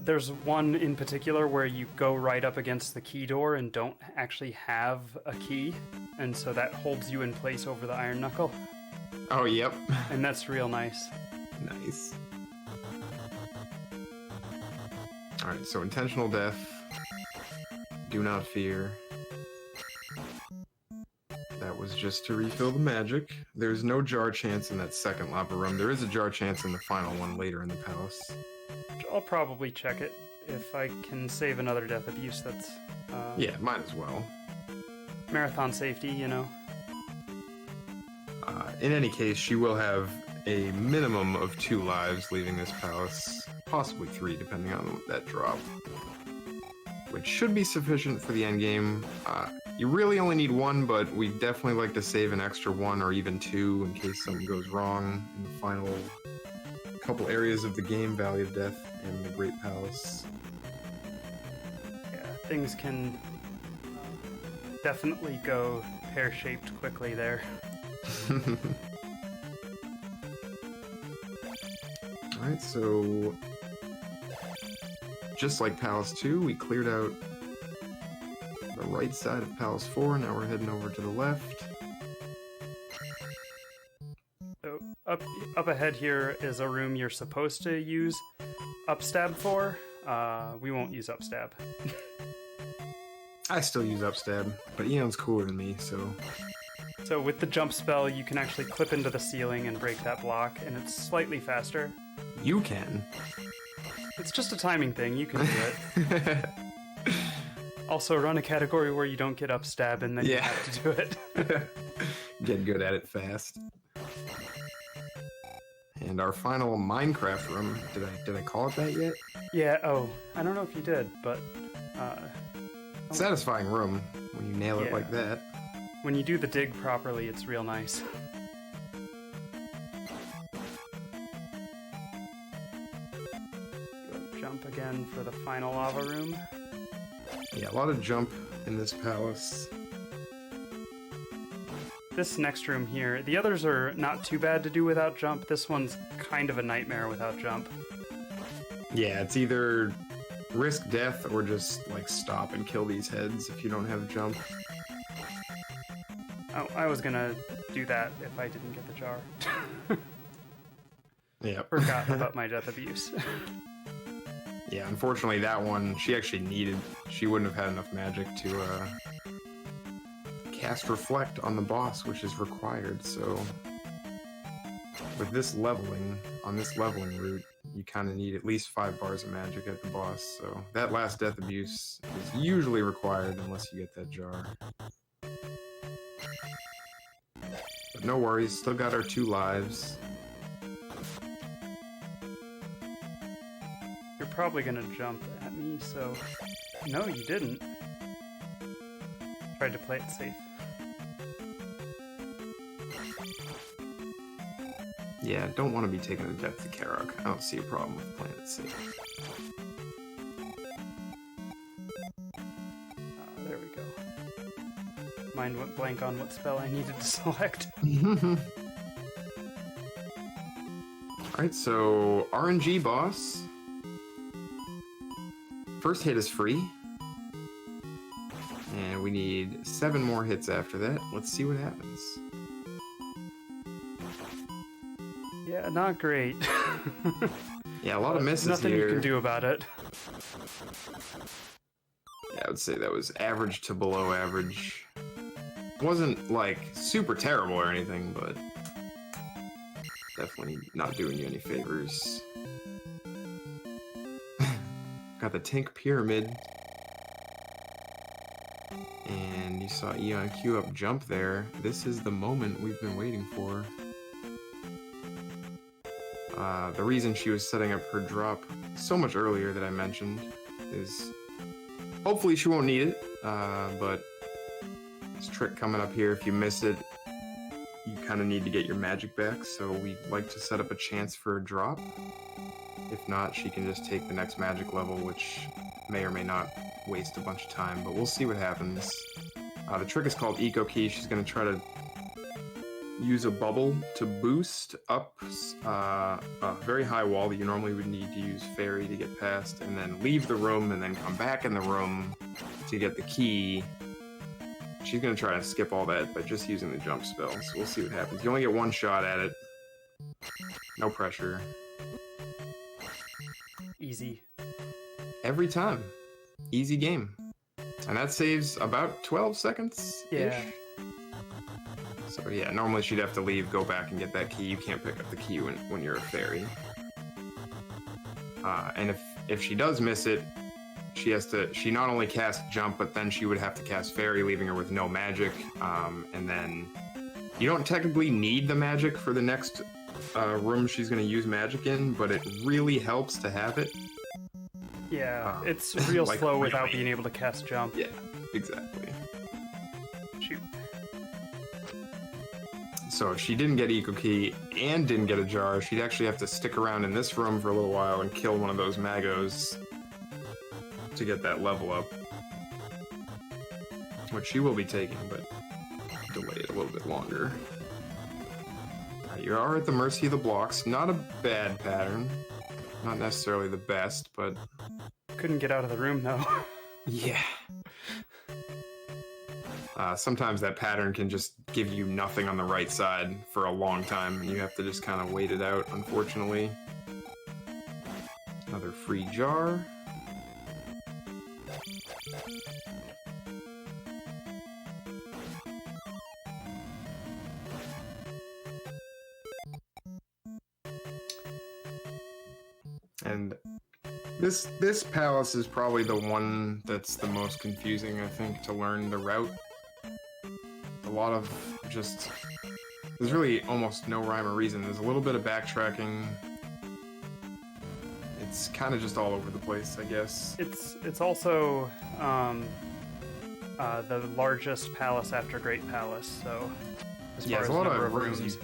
there's one in particular where you go right up against the key door and don't actually have a key, and so that holds you in place over the iron knuckle. Oh, yep. And that's real nice. Nice. Alright, so intentional death. Do not fear. That was just to refill the magic. There's no jar chance in that second lava room. There is a jar chance in the final one later in the palace. I'll probably check it if I can save another death abuse. That's yeah, might as well. Marathon safety, you know. In any case, she will have a minimum of 2 lives leaving this palace, possibly 3 depending on that drop, which should be sufficient for the endgame. You really only need 1, but we definitely like to save an extra 1 or even 2 in case something goes wrong in the final couple areas of the game, Valley of Death and the Great Palace. Yeah, things can definitely go pear-shaped quickly there. Alright, so just like Palace 2, we cleared out the right side of Palace 4. Now we're heading over to the left. So up ahead here is a room you're supposed to use upstab for. We won't use upstab. I still use upstab, but Eon's cooler than me, so So with the jump spell, you can actually clip into the ceiling and break that block, and it's slightly faster. You can. It's just a timing thing. You can do it. Also, run a category where you don't get upstab, and then you have to do it. Get good at it fast. And our final Minecraft room. Did I call it that yet? Yeah. Oh, I don't know if you did, but satisfying room when you nail it like that. When you do the dig properly, it's real nice. Jump again for the final lava room. Yeah, a lot of jump in this palace. This next room here, the others are not too bad to do without jump. This one's kind of a nightmare without jump. Yeah, it's either risk death or just like stop and kill these heads if you don't have jump. Oh, I was gonna do that if I didn't get the jar. Yeah. Forgot about my death abuse. Yeah, unfortunately that one, she wouldn't have had enough magic to cast Reflect on the boss, which is required, so with this leveling, on this leveling route, you kind of need at least 5 bars of magic at the boss, so that last death abuse is usually required unless you get that jar. But no worries, still got our 2 lives. You're probably gonna jump at me, so... No, you didn't. Tried to play it safe. Yeah, don't want to be taking a death to Karok. I don't see a problem with playing it safe. There we go. Mind went blank on what spell I needed to select. Alright, so RNG boss. First hit is free. And we need 7 more hits after that. Let's see what happens. Yeah, not great. Yeah, a lot of misses Nothing here. you can do about it. Yeah, I would say that was average to below average. Wasn't, like, super terrible or anything, but definitely not doing you any favors. Got the Tink Pyramid. And you saw Eon queue up jump there. This is the moment we've been waiting for. The reason she was setting up her drop so much earlier that I mentioned is hopefully she won't need it, but this trick coming up here, if you miss it, you kind of need to get your magic back, so we like to set up a chance for a drop. If not, she can just take the next magic level, which may or may not waste a bunch of time, but we'll see what happens. The trick is called Eco Key. She's going to try to use a bubble to boost up a very high wall that you normally would need to use Fairy to get past, and then leave the room and then come back in the room to get the key. She's going to try to skip all that by just using the jump spell, so we'll see what happens. You only get 1 shot at it. No pressure. Easy. Every time. Easy game. And that saves about 12 seconds-ish. Yeah. So yeah, normally she'd have to leave, go back and get that key. You can't pick up the key when you're a fairy. And if she does miss it, she not only casts jump, but then she would have to cast fairy, leaving her with no magic. And then you don't technically need the magic for the next room she's going to use magic in, but it really helps to have it. Yeah, it's real like slow without really. being able to cast jump. Yeah, exactly. Shoot. So if she didn't get Eco Key and didn't get a jar, she'd actually have to stick around in this room for a little while and kill one of those Magos to get that level up. Which she will be taking, but delay it a little bit longer. You are at the mercy of the blocks. Not a bad pattern. Not necessarily the best, but... Couldn't get out of the room, though. Yeah. Sometimes that pattern can just give you nothing on the right side for a long time, and you have to just kind of wait it out, unfortunately. Another free jar. This palace is probably the one that's the most confusing, I think, to learn the route. A lot of just... There's really almost no rhyme or reason. There's a little bit of backtracking. It's kind of just all over the place, I guess. It's also the largest palace after Great Palace, so as far There's as a lot number of rooms you rooms.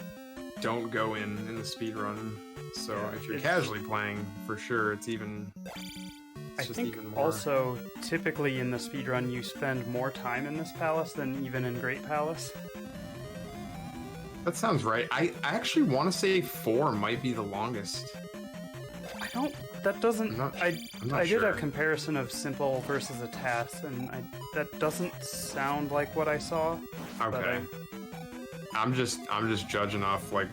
don't go in the speedrun. So Yeah, if you're it's- casually playing, for sure, it's even... I just think even more. also typically in the speedrun you spend more time in this palace than even in Great Palace. That sounds right. I actually want to say 4 might be the longest. That doesn't. I'm not I did sure. a comparison of simple versus a task, and that doesn't sound like what I saw. but Okay. I'm just judging off like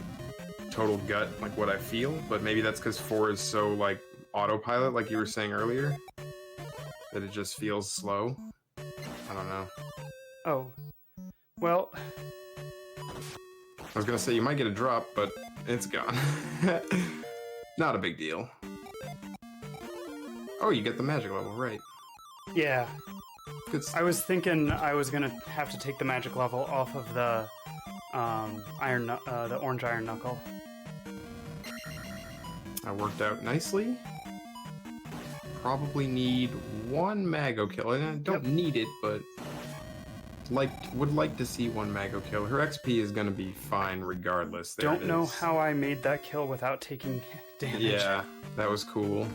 total gut, like what I feel, but maybe that's because 4 is so like autopilot, like you were saying earlier, that it just feels slow. I don't know. Oh, well, I was gonna say you might get a drop, but it's gone. Not a big deal. Oh, you get the magic level, right? yeah. Good. I was thinking I was gonna have to take the magic level off of the the orange iron knuckle. That worked out nicely. Probably need 1 Mago kill. I don't need it, but would like to see 1 Mago kill. Her XP is gonna be fine regardless. There Don't it know is. how I made that kill without taking damage. Yeah, that was cool.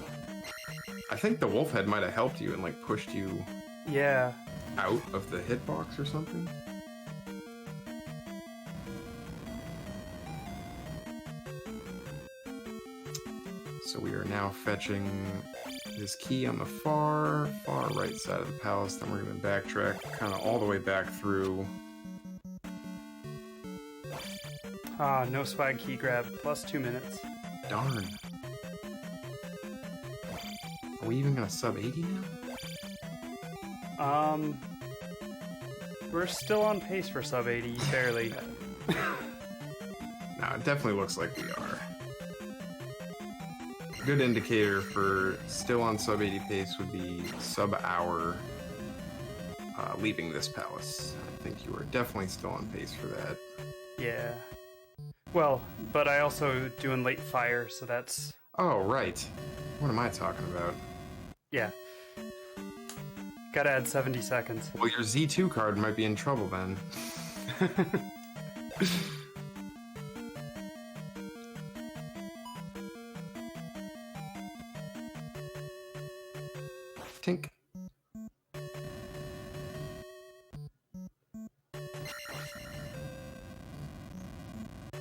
I think the wolf head might have helped you and like pushed you Yeah. out of the hitbox or something. So we are now fetching this key on the far right side of the palace. Then we're going to backtrack kind of all the way back through. Ah, no swag key grab. Plus 2 minutes. Darn. Are we even going to sub 80 now? We're still on pace for sub 80, barely. No, it definitely looks like we are. Good indicator for still on sub 80 pace would be sub hour leaving this palace. I think you are definitely still on pace for that. Yeah. Well, but I also doing late fire, so that's... Oh, right. What am I talking about? Yeah. Gotta add 70 seconds. Well, your Z2 card might be in trouble then. Tink.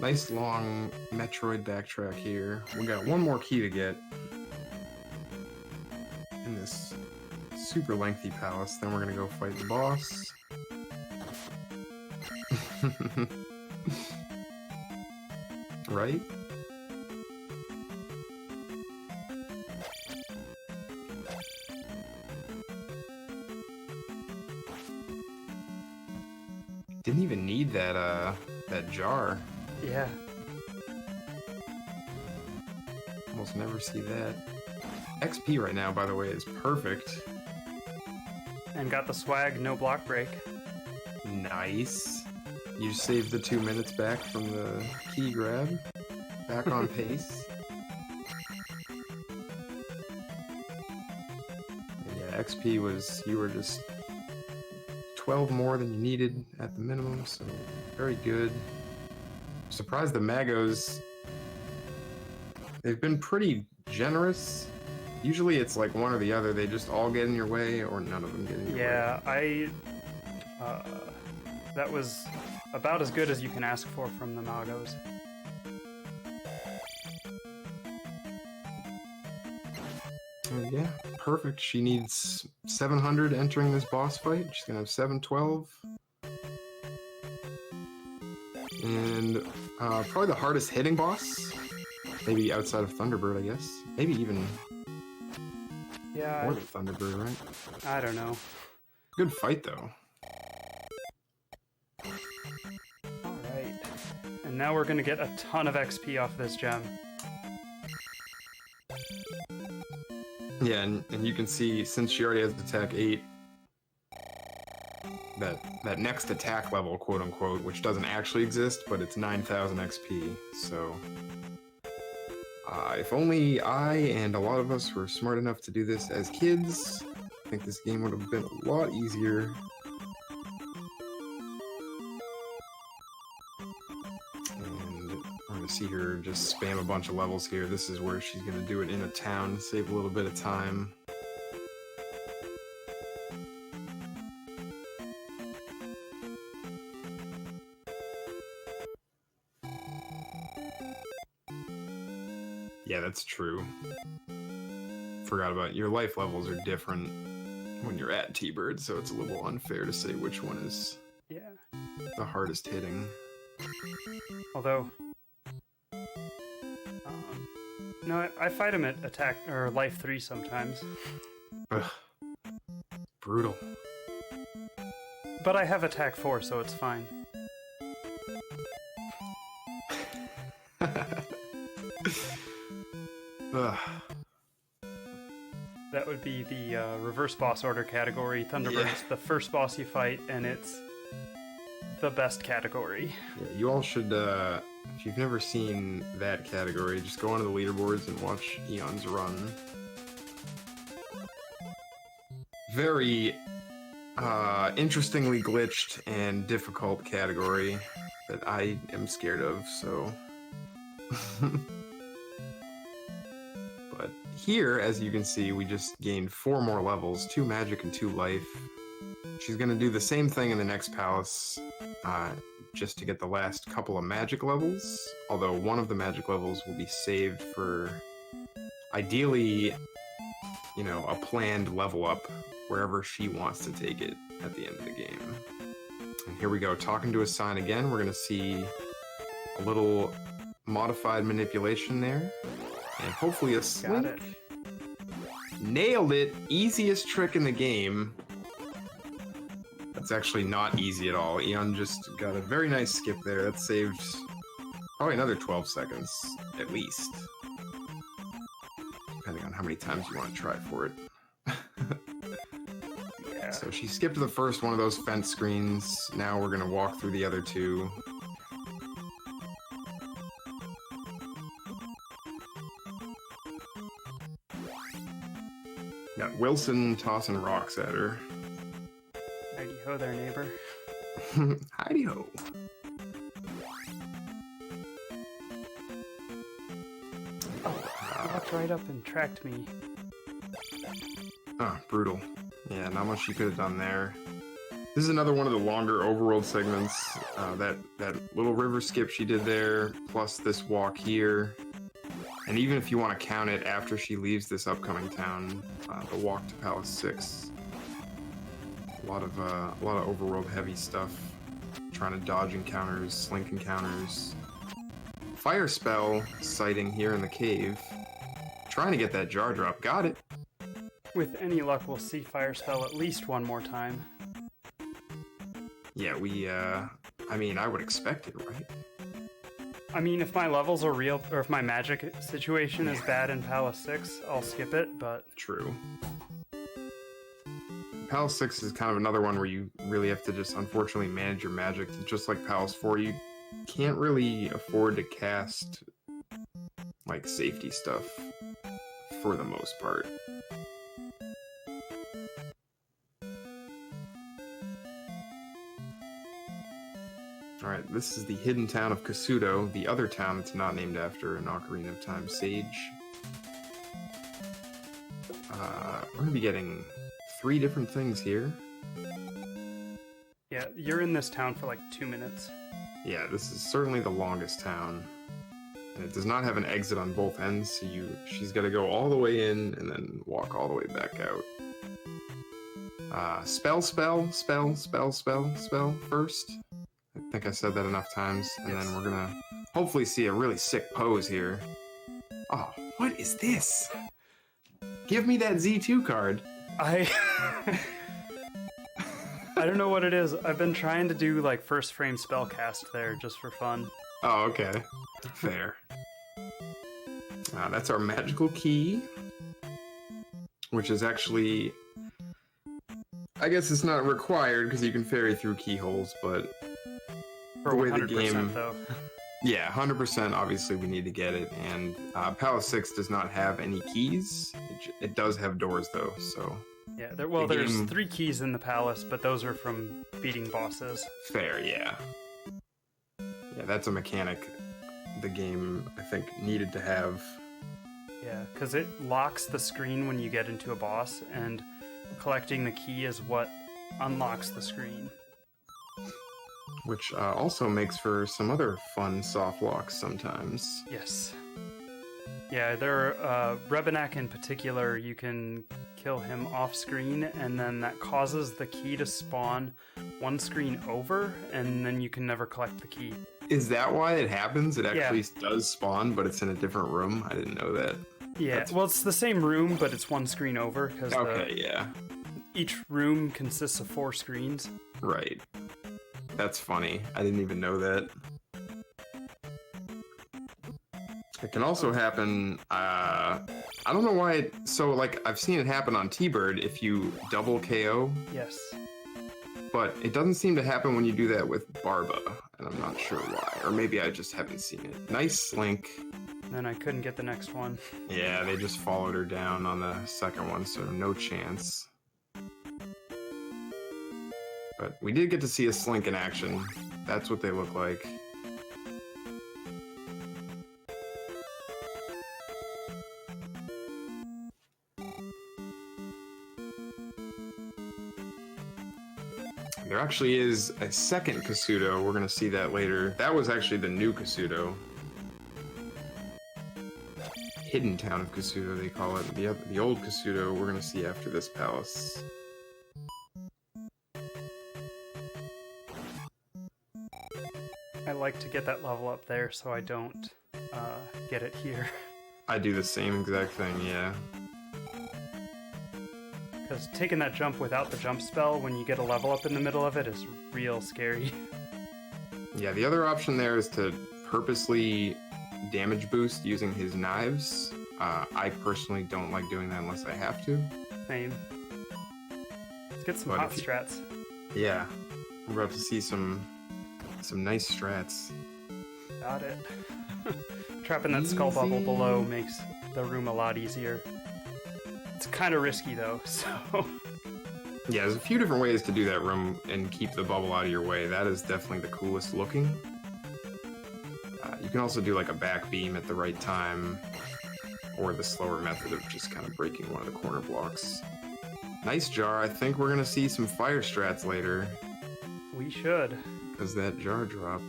Nice long Metroid backtrack here. We got 1 more key to get in this super lengthy palace. Then we're gonna go fight the boss. Right? Didn't even need that jar. Yeah. Almost never see that. XP right now, by the way, is perfect. And got the swag, no block break. Nice. You saved the 2 minutes back from the key grab. Back on pace. And yeah, XP was, you were just 12 more than you needed at the minimum, so very good. Surprised the Magos, they've been pretty generous. Usually it's like one or the other. They just all get in your way or none of them get in your way. Yeah, that was about as good as you can ask for from the Magos. Yeah, perfect. She needs 700 entering this boss fight. She's gonna have 712. And probably the hardest hitting boss. Maybe outside of Thunderbird, I guess. Maybe even Yeah, more than Thunderbird, right? I don't know. Good fight, though. Alright. And now we're gonna get a ton of XP off this gem. Yeah, and you can see, since she already has attack 8, that next attack level, quote unquote, which doesn't actually exist, but it's 9,000 XP. So if only I and a lot of us were smart enough to do this as kids, I think this game would have been a lot easier. And we're gonna see her just spam a bunch of levels here. This is where she's gonna do it in a town to save a little bit of time. Yeah, that's true. Forgot about it. Your life levels are different when you're at T-Bird, so it's a little unfair to say which one is the hardest hitting. Although, no, I fight him at attack or life 3 sometimes. Ugh. Brutal. But I have attack 4, so it's fine. That would be the reverse boss order category. Thunderbird's the first boss you fight, and it's the best category. Yeah, you all should, if you've never seen that category, just go onto the leaderboards and watch Eon's run. Very interestingly glitched and difficult category that I am scared of, so... But here, as you can see, we just gained 4 more levels, 2 magic and 2 life. She's going to do the same thing in the next palace, just to get the last couple of magic levels, although one of the magic levels will be saved for, ideally, you know, a planned level up wherever she wants to take it at the end of the game. And here we go, talking to a sign again. We're going to see a little modified manipulation there. And hopefully a slink. Got it. Nailed it. Easiest trick in the game. That's actually not easy at all. Eon just got a very nice skip there. That saved probably another 12 seconds, at least. Depending on how many times you want to try for it. Yeah. So she skipped the first one of those fence screens. Now we're going to walk through the other 2. Got Wilson tossing rocks at her. Heidi ho there, neighbor. Heidi ho. Oh, he walked right up and tracked me. Oh, brutal. Yeah, not much she could have done there. This is another one of the longer overworld segments. That little river skip she did there, plus this walk here. And even if you want to count it after she leaves this upcoming town, the walk to Palace 6. A lot of overworld heavy stuff. Trying to dodge encounters, slink encounters. Fire spell sighting here in the cave. Trying to get that jar drop. Got it. With any luck, we'll see Fire Spell at least one more time. Yeah, I mean, I would expect it, right? I mean, if my levels are real, or if my magic situation is bad in Palace 6, I'll skip it, but... True. Palace 6 is kind of another one where you really have to just, unfortunately, manage your magic. Just like Palace 4, you can't really afford to cast, like, safety stuff for the most part. Alright, this is the hidden town of Kasuto, the other town that's not named after an Ocarina of Time sage. We're going to be getting 3 different things here. Yeah, you're in this town for like 2 minutes. Yeah, this is certainly the longest town. And it does not have an exit on both ends, so she's got to go all the way in and then walk all the way back out. Spell first. I think I said that enough times, and then we're gonna hopefully see a really sick pose here. Oh, what is this? Give me that Z2 card. I don't know what it is. I've been trying to do like first frame spellcast there just for fun. Oh, okay. Fair. That's our magical key. which is actually, I guess it's not required because you can ferry through keyholes, but For the way 100%, the game, though. yeah, 100%. Obviously, we need to get it, and Palace 6 does not have any keys. It does have doors though, so Yeah, there's 3 keys in the palace, but those are from beating bosses. fair, yeah. Yeah, that's a mechanic the game, I think, needed to have. Yeah, because it locks the screen when you get into a boss, and collecting the key is what unlocks the screen. Which also makes for some other fun soft locks sometimes. Yes. Yeah, Rebenak in particular, you can kill him off screen, and then that causes the key to spawn one screen over, and then you can never collect the key. Is that why it happens? It actually does spawn, but it's in a different room? I didn't know that. Yeah, well, it's the same room, but it's one screen over, because each room consists of 4 screens. Right. That's funny. I didn't even know that. It can also happen, I don't know why so like I've seen it happen on T-Bird if you double KO. Yes. But it doesn't seem to happen when you do that with Barba, and I'm not sure why. Or maybe I just haven't seen it. Nice slink. Then I couldn't get the next one. Yeah, they just followed her down on the second one, so no chance. But we did get to see a slink in action. That's what they look like. There actually is a second Kasuto. We're going to see that later. That was actually the new Kasuto. Hidden Town of Kasuto, they call it. The old Kasuto we're going to see after this palace. I like to get that level up there so I don't get it here. I do the same exact thing, yeah. Because taking that jump without the jump spell when you get a level up in the middle of it is real scary. Yeah, the other option there is to purposely damage boost using his knives. I personally don't like doing that unless I have to. Same. Let's get some hot strats. Yeah, we're about to see some nice strats. Got it. Trapping that skull bubble below makes the room a lot easier. It's kind of risky though, so... Yeah, there's a few different ways to do that room and keep the bubble out of your way. That is definitely the coolest looking. You can also do like a back beam at the right time, or the slower method of just kind of breaking one of the corner blocks. Nice jar. I think we're going to see some fire strats later. We should. Because that jar drop.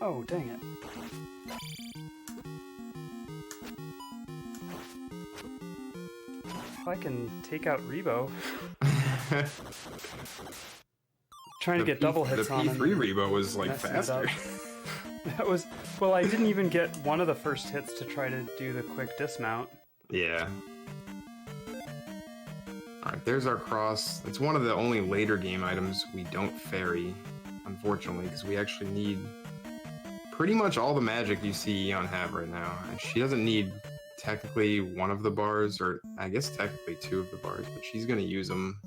Oh, dang it. If I can take out Rebo. Trying to get double hits on him. The P3 Rebo was like faster. That was... Well, I didn't even get one of the first hits to try to do the quick dismount. Yeah. Alright, there's our cross. It's one of the only later game items we don't ferry, unfortunately, because we actually need pretty much all the magic you see Eon have right now. And she doesn't need technically one of the bars, or I guess technically 2 of the bars, but she's going to use them.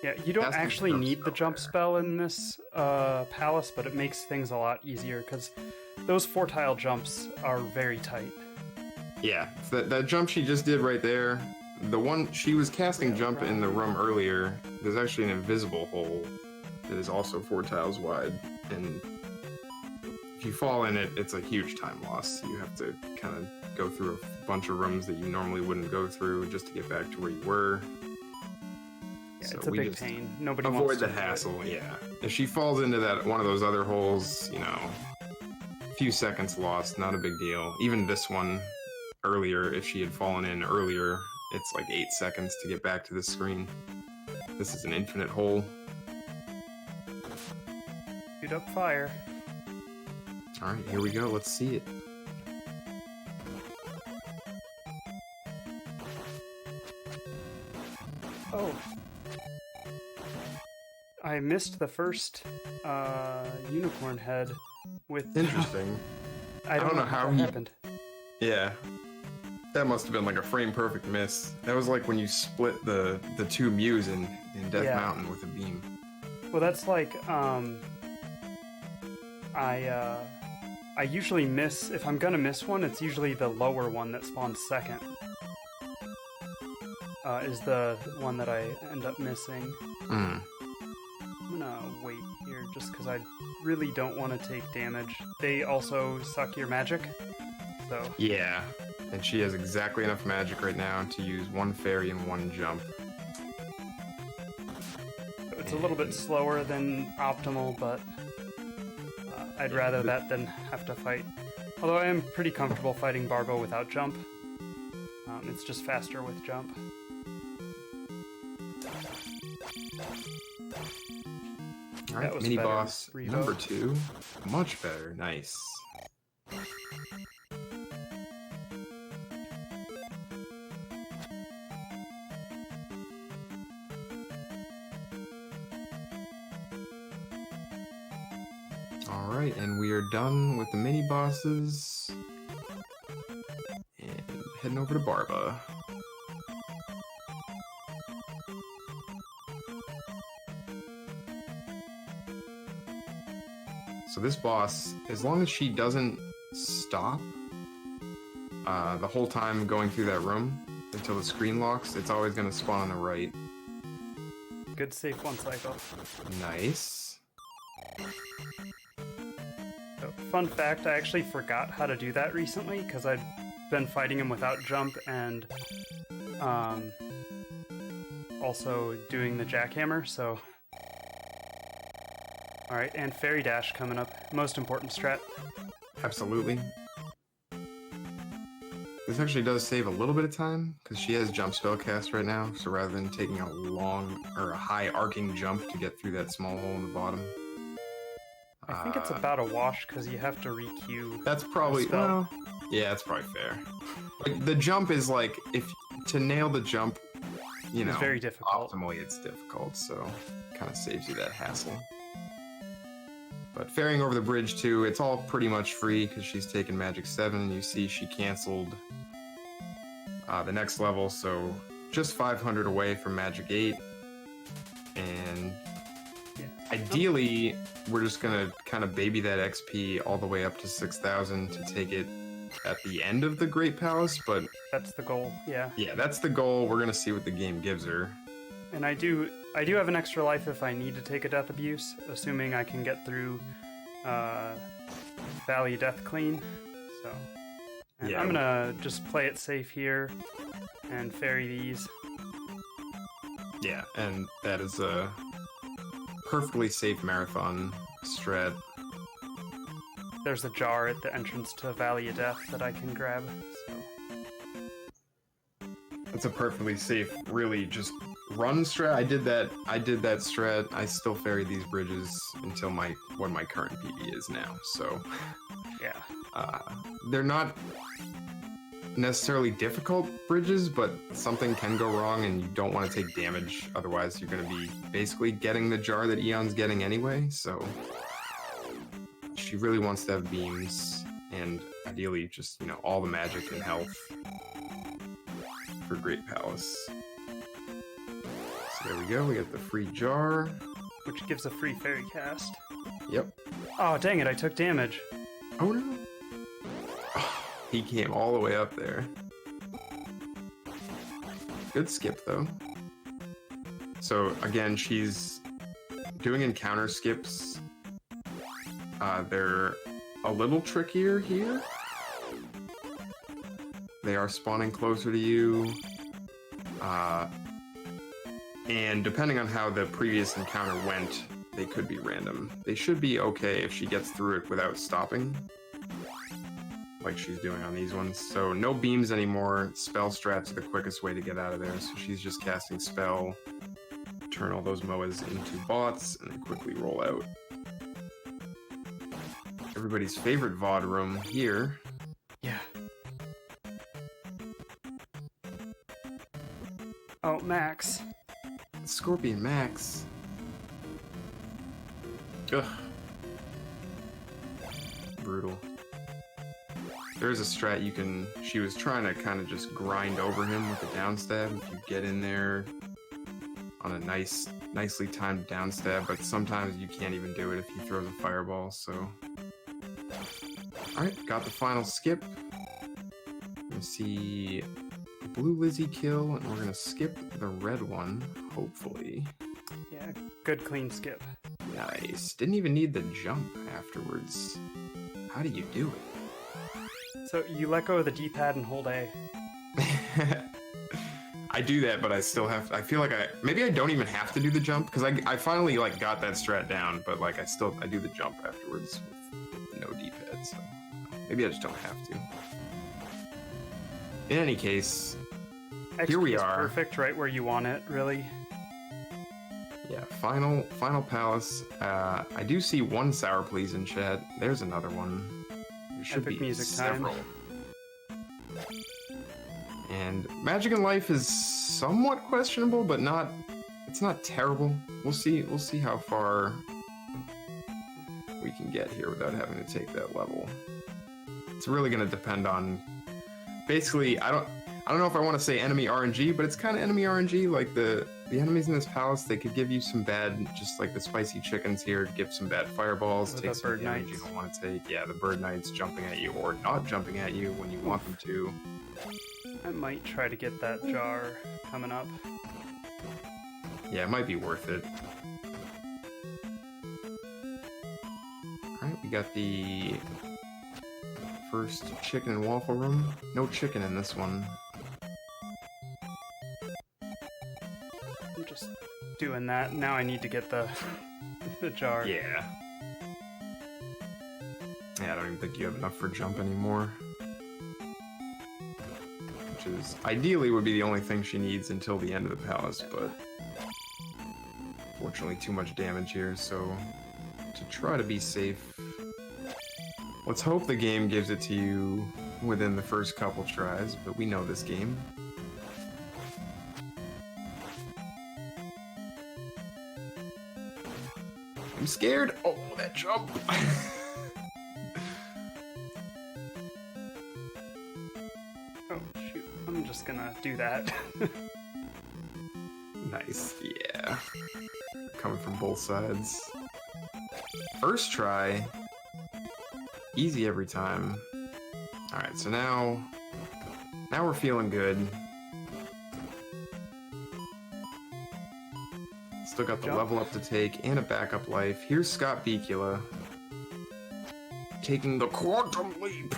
Yeah, you don't actually need the jump spell in this palace, but it makes things a lot easier, because those 4-tile jumps are very tight. Yeah, that jump she just did right there, the one she was casting jump in the room earlier, there's actually an invisible hole that is also 4 tiles wide, and if you fall in it, it's a huge time loss. You have to kind of go through a bunch of rooms that you normally wouldn't go through just to get back to where you were. Yeah, so it's a big pain. Nobody avoid wants to the hassle. Yeah, if she falls into that one of those other holes, you know, a few seconds lost, not a big deal. Even this one earlier, if she had fallen in earlier, it's like 8 seconds to get back to the screen. This is an infinite hole. Shoot up fire. All right, here we go. Let's see it. Oh. I missed the first unicorn head with... Interesting. I don't know how he happened. Yeah. That must have been like a frame perfect miss. That was like when you split the two Mews in Death Mountain with a beam. Well, that's like I usually miss, if I'm gonna miss one, it's usually the lower one that spawns second. Is the one that I end up missing. Mm. I'm gonna wait here just because I really don't want to take damage. They also suck your magic, so... Yeah, and she has exactly enough magic right now to use one fairy and one jump. So it's a little bit slower than optimal, but I'd rather that than have to fight. Although I am pretty comfortable fighting Barbo without jump. It's just faster with jump. Alright, mini boss number 2. Much better, nice. Alright, and we are done with the mini bosses. And heading over to Barba. So this boss, as long as she doesn't stop the whole time going through that room until the screen locks, it's always going to spawn on the right. Good safe one cycle. Nice. So, fun fact, I actually forgot how to do that recently because I'd been fighting him without jump and also doing the jackhammer, so... Alright, and Fairy Dash coming up. Most important strat. Absolutely. This actually does save a little bit of time, because she has jump spell cast right now, so rather than taking a long, or a high arcing jump to get through that small hole in the bottom. I think it's about a wash, because you have to re-queue. That's probably, well, yeah, that's probably fair. Like, the jump is like, to nail the jump, you know, it's very difficult. Optimally it's difficult, so kind of saves you that hassle. But ferrying over the bridge too, it's all pretty much free because she's taken Magic 7. You see she canceled the next level, so just 500 away from Magic 8. And ideally, we're just gonna kind of baby that XP all the way up to 6,000 to take it at the end of the Great Palace, but... That's the goal, yeah. Yeah, that's the goal. We're gonna see what the game gives her. And I do have an extra life if I need to take a Death Abuse, assuming I can get through Valley of Death clean. So yeah, I'm gonna just play it safe here and ferry these. Yeah, and that is a perfectly safe marathon strat. There's a jar at the entrance to Valley of Death that I can grab. So it's a perfectly safe, really just run strat. I did that strat. I still ferry these bridges until what my current PB is now. So yeah, they're not necessarily difficult bridges, but something can go wrong and you don't want to take damage. Otherwise, you're going to be basically getting the jar that Eon's getting anyway. So she really wants to have beams and ideally just, you know, all the magic and health for Great Palace. So there we go, we got the free jar. Which gives a free fairy cast. Yep. Oh, dang it, I took damage. Oh no. Oh, he came all the way up there. Good skip though. So again, she's doing encounter skips. They're a little trickier here. They are spawning closer to you. And depending on how the previous encounter went, they could be random. They should be okay if she gets through it without stopping, like she's doing on these ones. So no beams anymore. Spell strats are the quickest way to get out of there. So she's just casting spell, turn all those Moas into bots, and then quickly roll out. Everybody's favorite VOD room here. Yeah. Oh, Max. Scorpion Max. Ugh. Brutal. There is a strat you can... She was trying to kind of just grind over him with a down stab. If you get in there on a nicely timed down stab, but sometimes you can't even do it if he throws a fireball, so... Alright, got the final skip. Let's see... Blue Lizzie kill, and we're gonna skip the red one, hopefully. Yeah, good clean skip. Nice. Didn't even need the jump afterwards. How do you do it? So you let go of the D-pad and hold A. I do that, but I still have... I feel like maybe I don't even have to do the jump, because I finally, like, got that strat down, but, like, I do the jump afterwards with no D-pad, so... Maybe I just don't have to. In any case, here we are. Perfect, right where you want it, really. Yeah, final palace. I do see one sour please in chat. There's another one. There should Epic be music several. time. And Magic in Life is somewhat questionable, but not. It's not terrible. We'll see. We'll see how far we can get here without having to take that level. It's really going to depend on. Basically, I don't know if I want to say enemy RNG, but it's kind of enemy RNG. Like the enemies in this palace, they could give you some bad, just like the spicy chickens here, give some bad fireballs, Or take the some bird damage knights. you don't want to take. Yeah, the bird knights jumping at you or not jumping at you when you want them to. I might try to get that jar coming up. Yeah, it might be worth it. Alright, we got the first chicken and waffle room. No chicken in this one. I'm just doing that. Now I need to get the the jar. Yeah. Yeah, I don't even think you have enough for jump anymore. Which is, ideally would be the only thing she needs until the end of the palace, but... Fortunately too much damage here, so... To try to be safe... Let's hope the game gives it to you within the first couple tries, but we know this game. I'm scared! Oh, that jump! Oh, shoot. I'm just gonna do that. Nice, yeah. Coming from both sides. First try. Easy every time. Alright, so now we're feeling good. Still got the level up to take and a backup life. Here's Scott Bakula taking the quantum leap.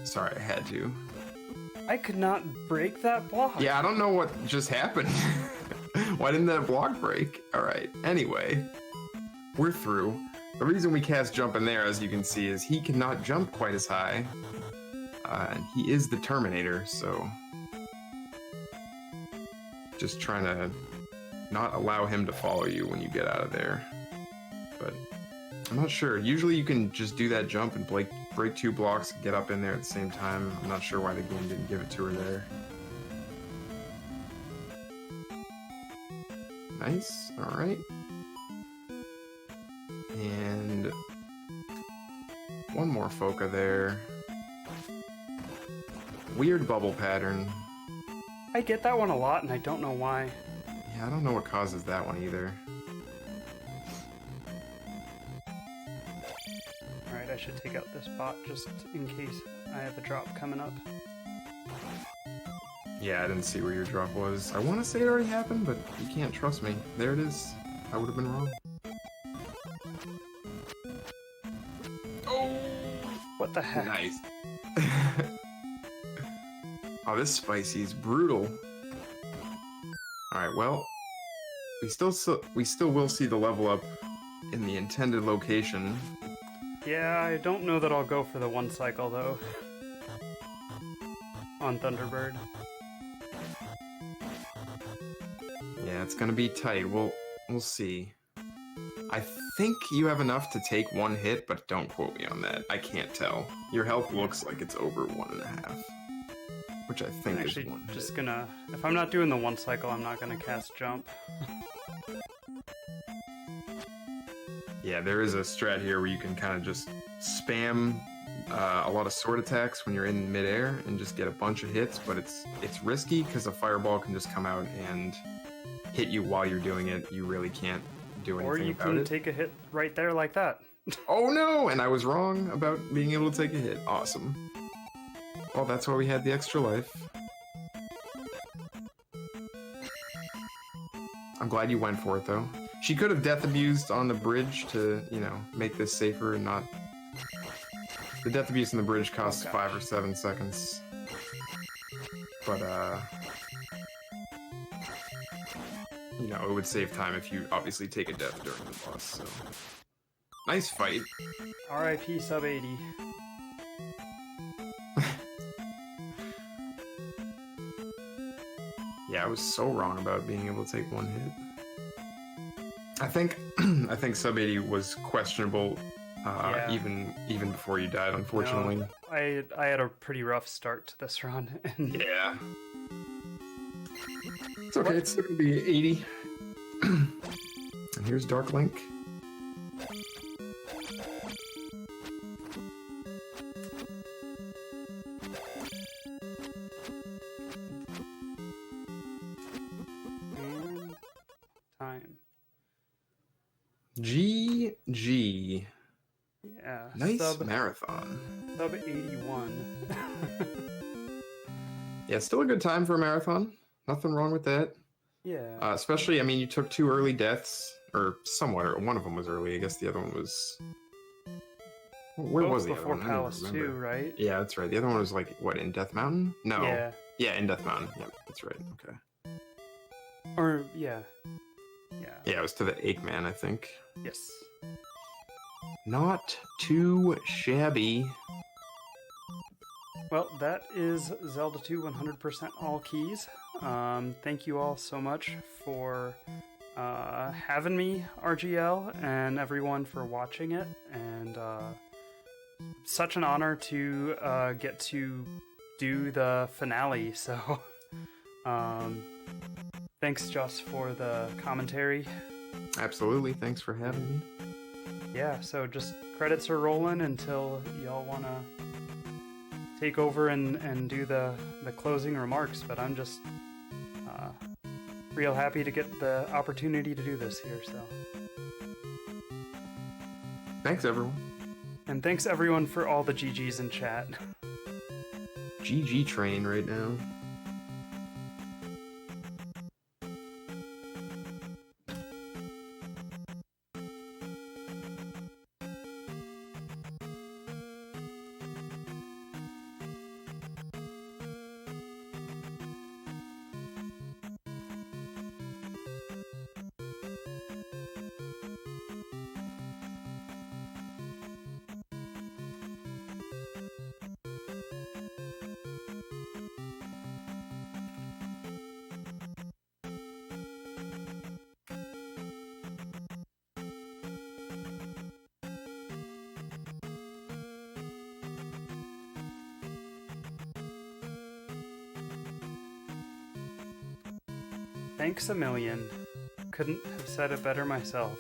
Sorry, I had to. I could not break that block. Yeah, I don't know what just happened. Why didn't that block break? Alright, anyway. We're through. The reason we cast jump in there, as you can see, is he cannot jump quite as high. And he is the Terminator, so... Just trying to not allow him to follow you when you get out of there. But I'm not sure. Usually you can just do that jump and break 2 blocks and get up in there at the same time. I'm not sure why the game didn't give it to her there. Nice, alright. And one more Foca there. Weird bubble pattern. I get that one a lot, and I don't know why. Yeah, I don't know what causes that one either. Alright, I should take out this bot just in case I have a drop coming up. Yeah, I didn't see where your drop was. I want to say it already happened, but you can't trust me. There it is. I would have been wrong. Oh! What the heck? Nice. Oh, this spicy's brutal. Alright, well, we still will see the level up in the intended location. Yeah, I don't know that I'll go for the 1 cycle, though. On Thunderbird. Yeah, it's gonna be tight. We'll see. I think you have enough to take 1 hit, but don't quote me on that. I can't tell. Your health looks like it's over 1.5. Which I think I'm actually is 1 just hit. gonna... If I'm not doing the 1 cycle, I'm not gonna cast jump. Yeah, there is a strat here where you can kind of just spam a lot of sword attacks when you're in midair and just get a bunch of hits, but it's risky because a fireball can just come out and hit you while you're doing it. You really can't do anything Or you about can it. take a hit right there like that. Oh no! And I was wrong about being able to take a hit. Awesome. Well, that's why we had the extra life. I'm glad you went for it, though. She could have death abused on the bridge to, you know, make this safer and not... The death abuse on the bridge costs 5 or 7 seconds. But, you know, it would save time if you obviously take a death during the boss, so... Nice fight. R.I.P. sub 80. Yeah, I was so wrong about being able to take one hit. I think sub 80 was questionable Yeah. even before you died, unfortunately. No, I had a pretty rough start to this run. And Yeah. It's okay, it's still gonna be 80. And here's Dark Link. and time. GG. Yeah. Nice marathon. Sub 81. Yeah, still a good time for a marathon. Nothing wrong with that. Yeah. Especially, I mean, you took 2 early deaths, or somewhat. Or one of them was early. I guess the other one was. Where Both was the other before one? I don't Palace remember. 2, right? Yeah, that's right. The other one was like what, in Death Mountain? No. Yeah. Yeah, in Death Mountain. Yep, that's right. Okay. Or yeah. Yeah. Yeah, it was to the Eggman, I think. Yes. Not too shabby. Well, that is Zelda 2 100% all keys. Thank you all so much for having me, RGL, and everyone for watching it. And such an honor to get to do the finale. So thanks, Joss, for the commentary. Absolutely. Thanks for having me. Yeah, so just credits are rolling until y'all want to take over and do the closing remarks, but I'm just real happy to get the opportunity to do this here, so. Thanks, everyone. And thanks everyone for all the GGs in chat. GG train right now. Thanks a million. Couldn't have said it better myself.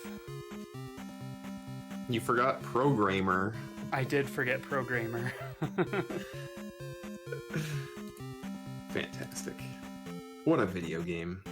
You forgot Programmer. I did forget Programmer. Fantastic. What a video game.